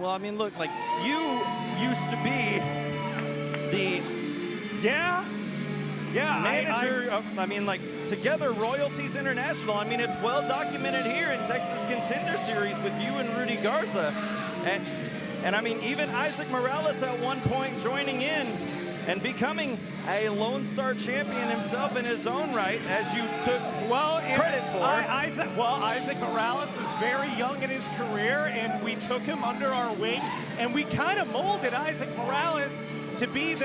Well, I mean, look, like, you used to be the manager of, Together Royalties International. I mean, it's well documented here in Texas Contender Series with you and Rudy Garza. And I mean, even Isaac Morales at one point joining in and becoming a Lone Star champion himself in his own right, as you took credit for. Isaac Morales was very young in his career, and we took him under our wing, and we kind of molded Isaac Morales to be the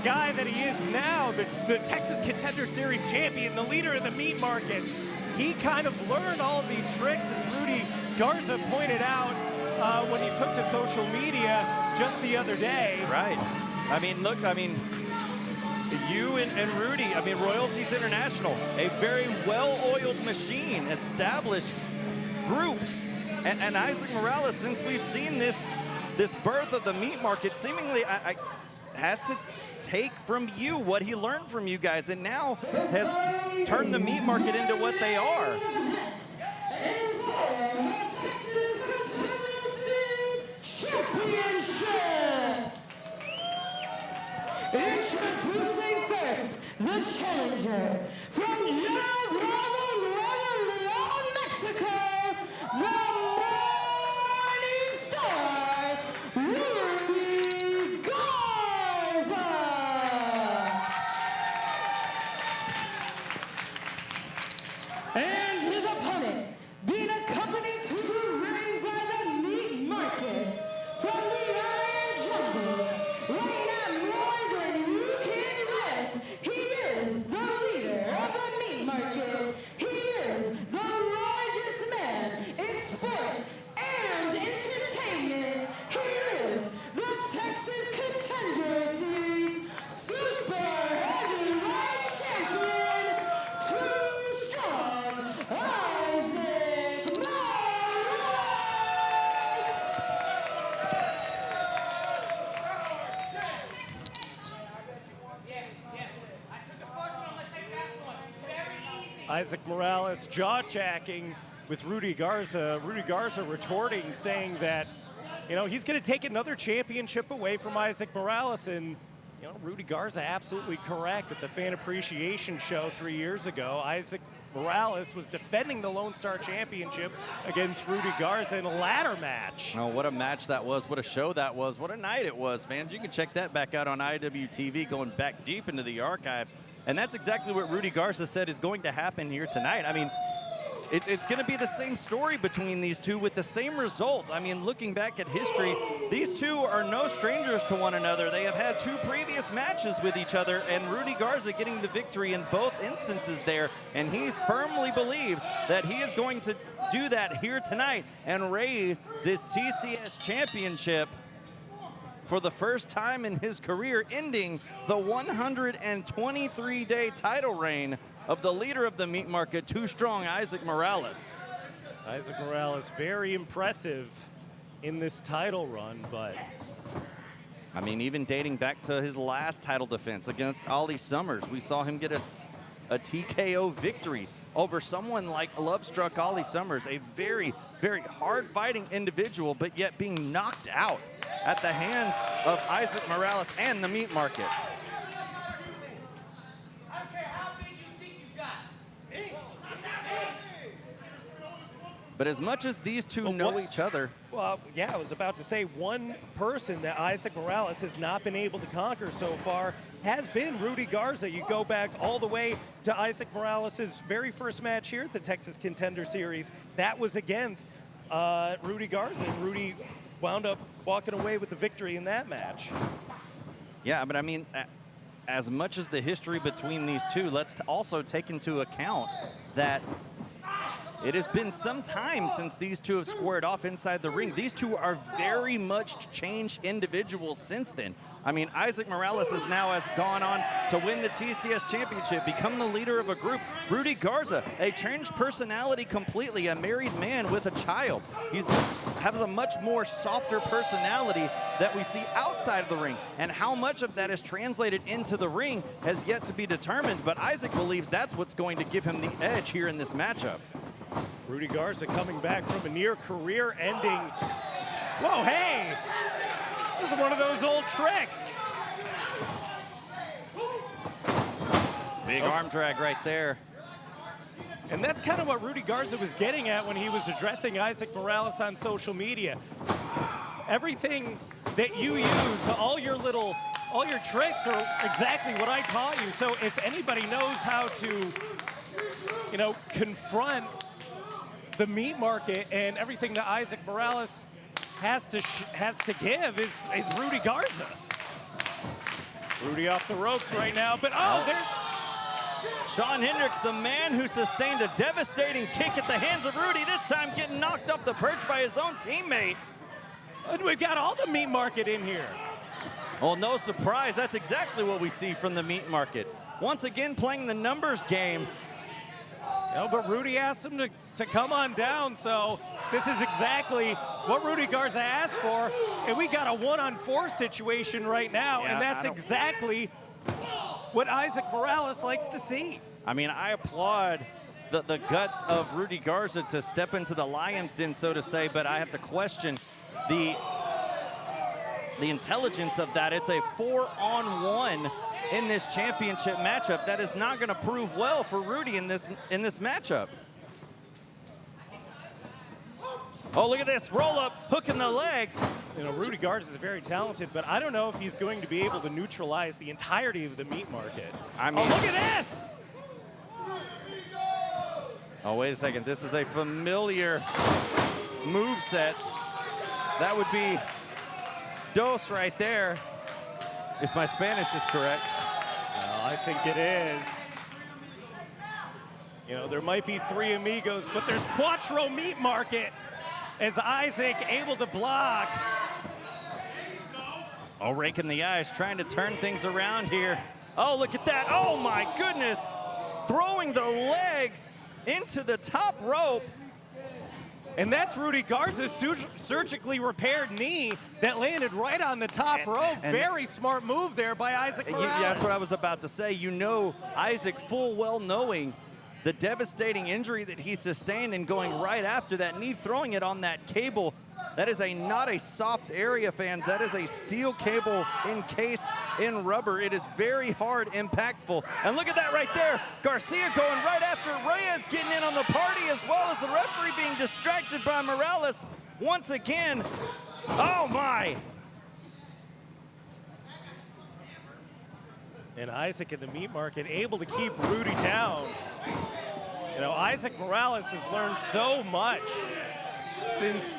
guy that he is now, the Texas Contender Series champion, the leader of the meat market. He kind of learned all of these tricks, as Rudy Garza pointed out when he took to social media just the other day. Right. I mean, look, you and Rudy, Royalties International, a very well-oiled machine, established group. And Isaac Morales, since we've seen this birth of the meat market, seemingly has to take from you what he learned from you guys, and now has turned the meat market into what they are. Introducing first, the challenger from Mexico, the Morning Star, Rudy Garza. And his opponent, being accompanied to the ring by the meat market from the Iron Jungles, weighing at more than you can lift, he is the leader of the Isaac Morales jaw-jacking with Rudy Garza. Rudy Garza retorting, saying that, you know, he's going to take another championship away from Isaac Morales. And, you know, Rudy Garza absolutely correct. At the Fan Appreciation Show 3 years ago, Isaac Morales was defending the Lone Star Championship against Rudy Garza in a ladder match. Oh, what a match that was. What a show that was. What a night it was, fans. You can check that back out on IWTV, going back deep into the archives. And that's exactly what Rudy Garza said is going to happen here tonight. I mean, it's going to be the same story between these two with the same result. I mean, looking back at history, these two are no strangers to one another. They have had 2 previous matches with each other, and Rudy Garza getting the victory in both instances there. And he firmly believes that he is going to do that here tonight and raise this TCS Championship for the first time in his career, ending the 123-day title reign of the leader of the meat market, Too Strong, Isaac Morales. Isaac Morales, very impressive in this title run, but I mean, even dating back to his last title defense against Ollie Summers, we saw him get a TKO victory over someone like Lovestruck Ollie Summers, a very, very hard-fighting individual, but yet being knocked out at the hands of Isaac Morales and the meat market. But as much as these two know each other. Well, yeah, I was about to say, one person that Isaac Morales has not been able to conquer so far has been Rudy Garza. You go back all the way to Isaac Morales' very first match here at the Texas Contender Series. That was against Rudy Garza, and Rudy wound up walking away with the victory in that match. Yeah, but I mean, as much as the history between these two, let's also take into account that it has been some time since these two have squared off inside the ring. These two are very much changed individuals since then. I mean, Isaac Morales has gone on to win the TCS Championship, become the leader of a group. Rudy Garza, a changed personality completely, a married man with a child. He has a much more softer personality that we see outside of the ring. And how much of that is translated into the ring has yet to be determined, but Isaac believes that's what's going to give him the edge here in this matchup. Rudy Garza coming back from a near career-ending. Whoa, hey! This is one of those old tricks. Big arm drag right there. And that's kind of what Rudy Garza was getting at when he was addressing Isaac Morales on social media. Everything that you use, all your tricks are exactly what I taught you. So if anybody knows how to, you know, confront the meat market and everything that Isaac Morales has to give is Rudy Garza. Rudy off the ropes right now, but there's Sean Hendricks, the man who sustained a devastating kick at the hands of Rudy, this time getting knocked off the perch by his own teammate. And we've got all the meat market in here. Well, no surprise, that's exactly what we see from the meat market. Once again, playing the numbers game. No, but Rudy asked him to come on down, so this is exactly what Rudy Garza asked for, and we got a 1-on-4 situation right now, and that's exactly what Isaac Morales likes to see. I mean, I applaud the guts of Rudy Garza to step into the lion's den, so to say, but I have to question the intelligence of that. It's a 4-on-1 in this championship matchup. That is not going to prove well for Rudy in this matchup. Oh, look at this roll up, hook in the leg. You know, Rudy Garza is very talented, but I don't know if he's going to be able to neutralize the entirety of the meat market. I mean, oh, look at this! Oh, wait a second. This is a familiar move set. That would be dos right there, if my Spanish is correct. Well, I think it is. You know, there might be 3 amigos, but there's Cuatro Meat Market as Isaac able to block. Oh, raking the eyes, trying to turn things around here. Oh, look at that. Oh, my goodness. Throwing the legs into the top rope. And that's Rudy Garza's surgically repaired knee that landed right on the top rope. Very smart move there by Isaac Morales. That's what I was about to say. You know, Isaac full well knowing the devastating injury that he sustained and going right after that knee, throwing it on that cable. That is not a soft area, fans. That is a steel cable encased in rubber. It is very hard, impactful. And look at that right there. Garcia going right after Reyes, getting in on the party, as well as the referee being distracted by Morales once again. Oh my. And Isaac in the meat market able to keep Rudy down. You know, Isaac Morales has learned so much since,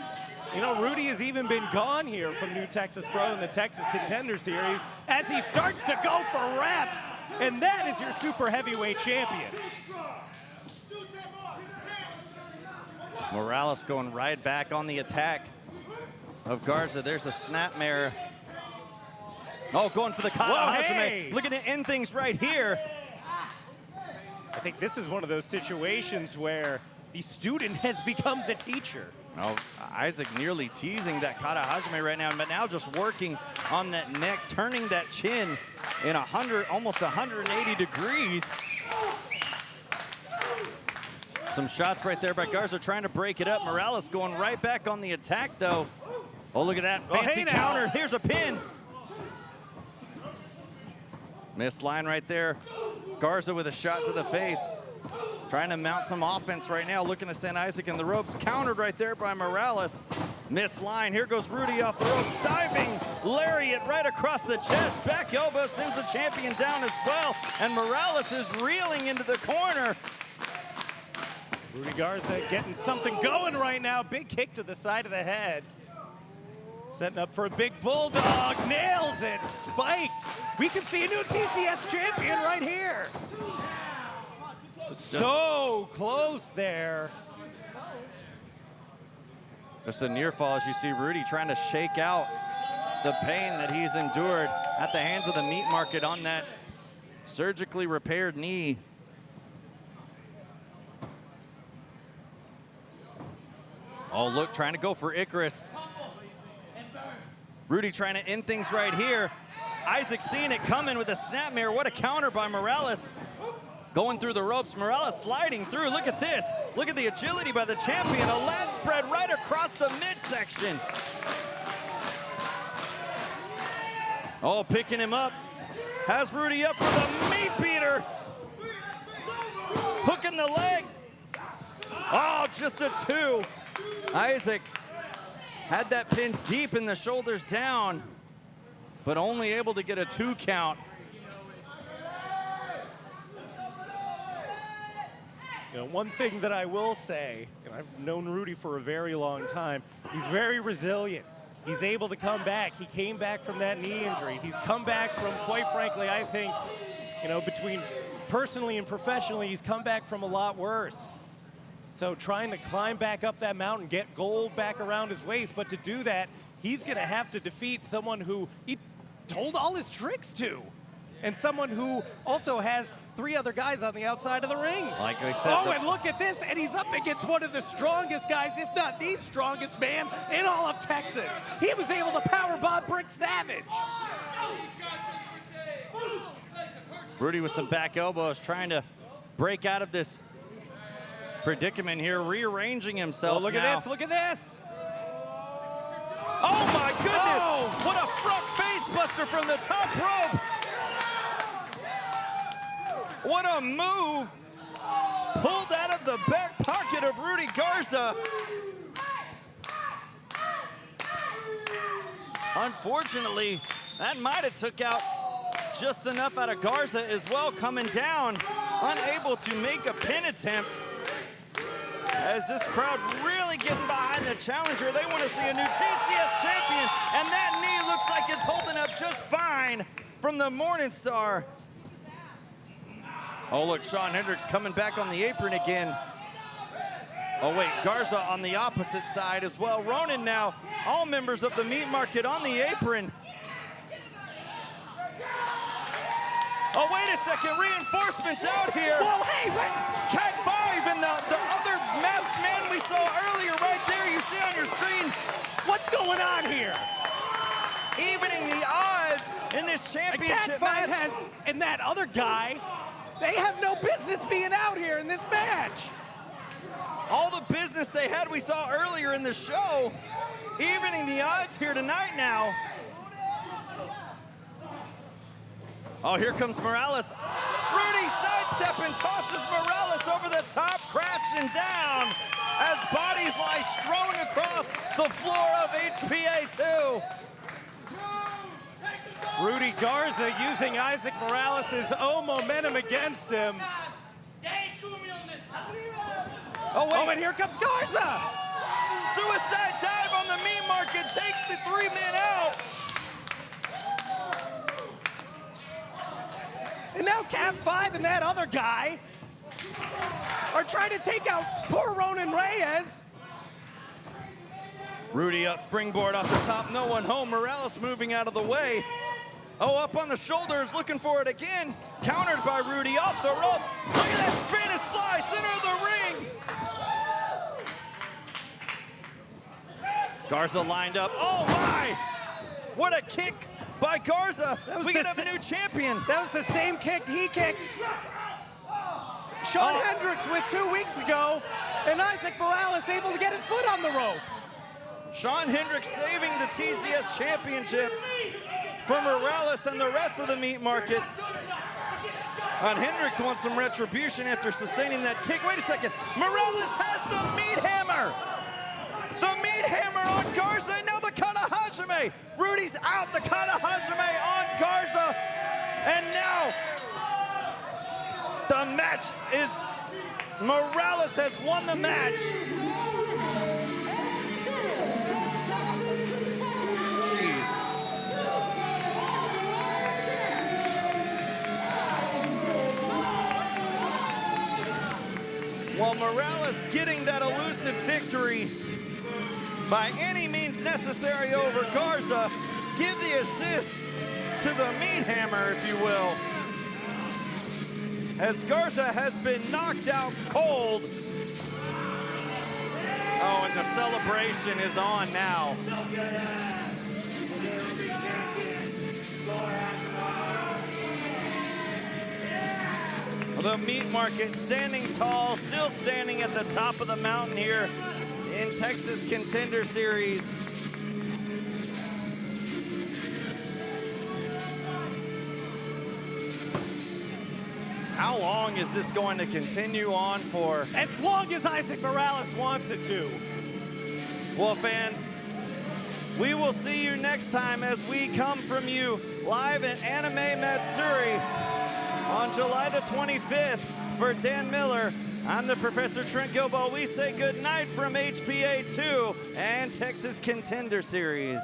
you know, Rudy has even been gone here from New Texas Pro in the Texas Contender Series as he starts to go for reps. And that is your super heavyweight champion. Morales going right back on the attack of Garza. There's a snapmare. Oh, going for the kata hajime. Hey. Looking to end things right here. I think this is one of those situations where the student has become the teacher. Oh, Isaac nearly teasing that kata hajime right now, but now just working on that neck, turning that chin in almost 180 degrees. Some shots right there by Garza trying to break it up. Morales going right back on the attack, though. Oh, look at that fancy counter. Here's a pin. Missed line right there. Garza with a shot to the face. Trying to mount some offense right now, looking to send Isaac in the ropes. Countered right there by Morales. Missed line. Here goes Rudy off the ropes. Diving lariat right across the chest. Back elbow sends the champion down as well. And Morales is reeling into the corner. Rudy Garza getting something going right now. Big kick to the side of the head. Setting up for a big bulldog. Nails it. Spiked. We can see a new TCS champion right here. So close there. Just a near fall as you see Rudy trying to shake out the pain that he's endured at the hands of the meat market on that surgically repaired knee. Oh, look, trying to go for Icarus. Rudy trying to end things right here. Isaac seeing it coming with a snapmare. What a counter by Morales. Going through the ropes, Morales sliding through. Look at this. Look at the agility by the champion. A lat spread right across the midsection. Oh, picking him up. Has Rudy up for the meat beater. Hooking the leg. Oh, just a 2. Isaac had that pin deep in the shoulders down, but only able to get a 2 count. You know, one thing that I will say, and I've known Rudy for a very long time, he's very resilient. He's able to come back. He came back from that knee injury. He's come back from, quite frankly, I think, you know, between personally and professionally, he's come back from a lot worse. So trying to climb back up that mountain, get gold back around his waist, but to do that, he's going to have to defeat someone who he told all his tricks to, and someone who also has 3 other guys on the outside of the ring. Like I said. Oh, and look at this, and he's up against one of the strongest guys, if not the strongest man in all of Texas. He was able to powerbomb Brick Savage. Rudy with some back elbows trying to break out of this predicament here, rearranging himself. Oh, look now. at this, look at this. Oh my goodness! Oh. What a front face buster from the top rope! What a move! Pulled out of the back pocket of Rudy Garza. Unfortunately, that might have took out just enough out of Garza as well, coming down, unable to make a pin attempt. As this crowd really getting behind the challenger, they want to see a new TCS champion, and that knee looks like it's holding up just fine from the Morningstar. Oh, look, Shawn Hendricks coming back on the apron again. Oh, wait, Garza on the opposite side as well. Ronan now, all members of the meat market on the apron. Oh, wait a second, reinforcements out here. Whoa, hey, Cat 5 and the other masked man we saw earlier right there, you see on your screen. what's going on here? Evening the odds in this championship Cat 5 match. has, and that other guy They have no business being out here in this match. All the business they had we saw earlier in the show, evening the odds here tonight now. Oh, here comes Morales. Rudy sidestepping, tosses Morales over the top, crashing down as bodies lie strewn across the floor of HPA2. Rudy Garza using Isaac Morales' own momentum against him. Oh, wait. Oh, and here comes Garza. Suicide dive on the meat market, takes the 3 men out. And now Cap 5 and that other guy are trying to take out poor Ronan Reyes. Rudy springboard off the top, no one home. Morales moving out of the way. Oh, up on the shoulders, looking for it again. Countered by Rudy off the ropes. Look at that Spanish fly, center of the ring. Garza lined up. Oh my! What a kick by Garza. We could have a new champion. That was the same kick he kicked Shawn Hendricks with 2 weeks ago, and Isaac Morales able to get his foot on the rope. Shawn Hendricks saving the TCS Championship for Morales and the rest of the meat market. And Hendricks wants some retribution after sustaining that kick. Wait a second. Morales has the meat hammer. The meat hammer on Garza, and now the Kata Hajime. Rudy's out, the Kata Hajime on Garza. And now the match is, Morales has won the match. Jeez. While Morales getting that elusive victory by any means necessary over Garza, give the assist to the meat hammer, if you will, as Garza has been knocked out cold. Oh, and the celebration is on now. The meat market standing tall, still standing at the top of the mountain here in Texas Contender Series. How long is this going to continue on for? As long as Isaac Morales wants it to. Well, fans, we will see you next time as we come from you live at Anime Matsuri on July the 25th. For Dan Miller, I'm the Professor Trent Gilbo. We say good night from HPA2 and Texas Contender Series.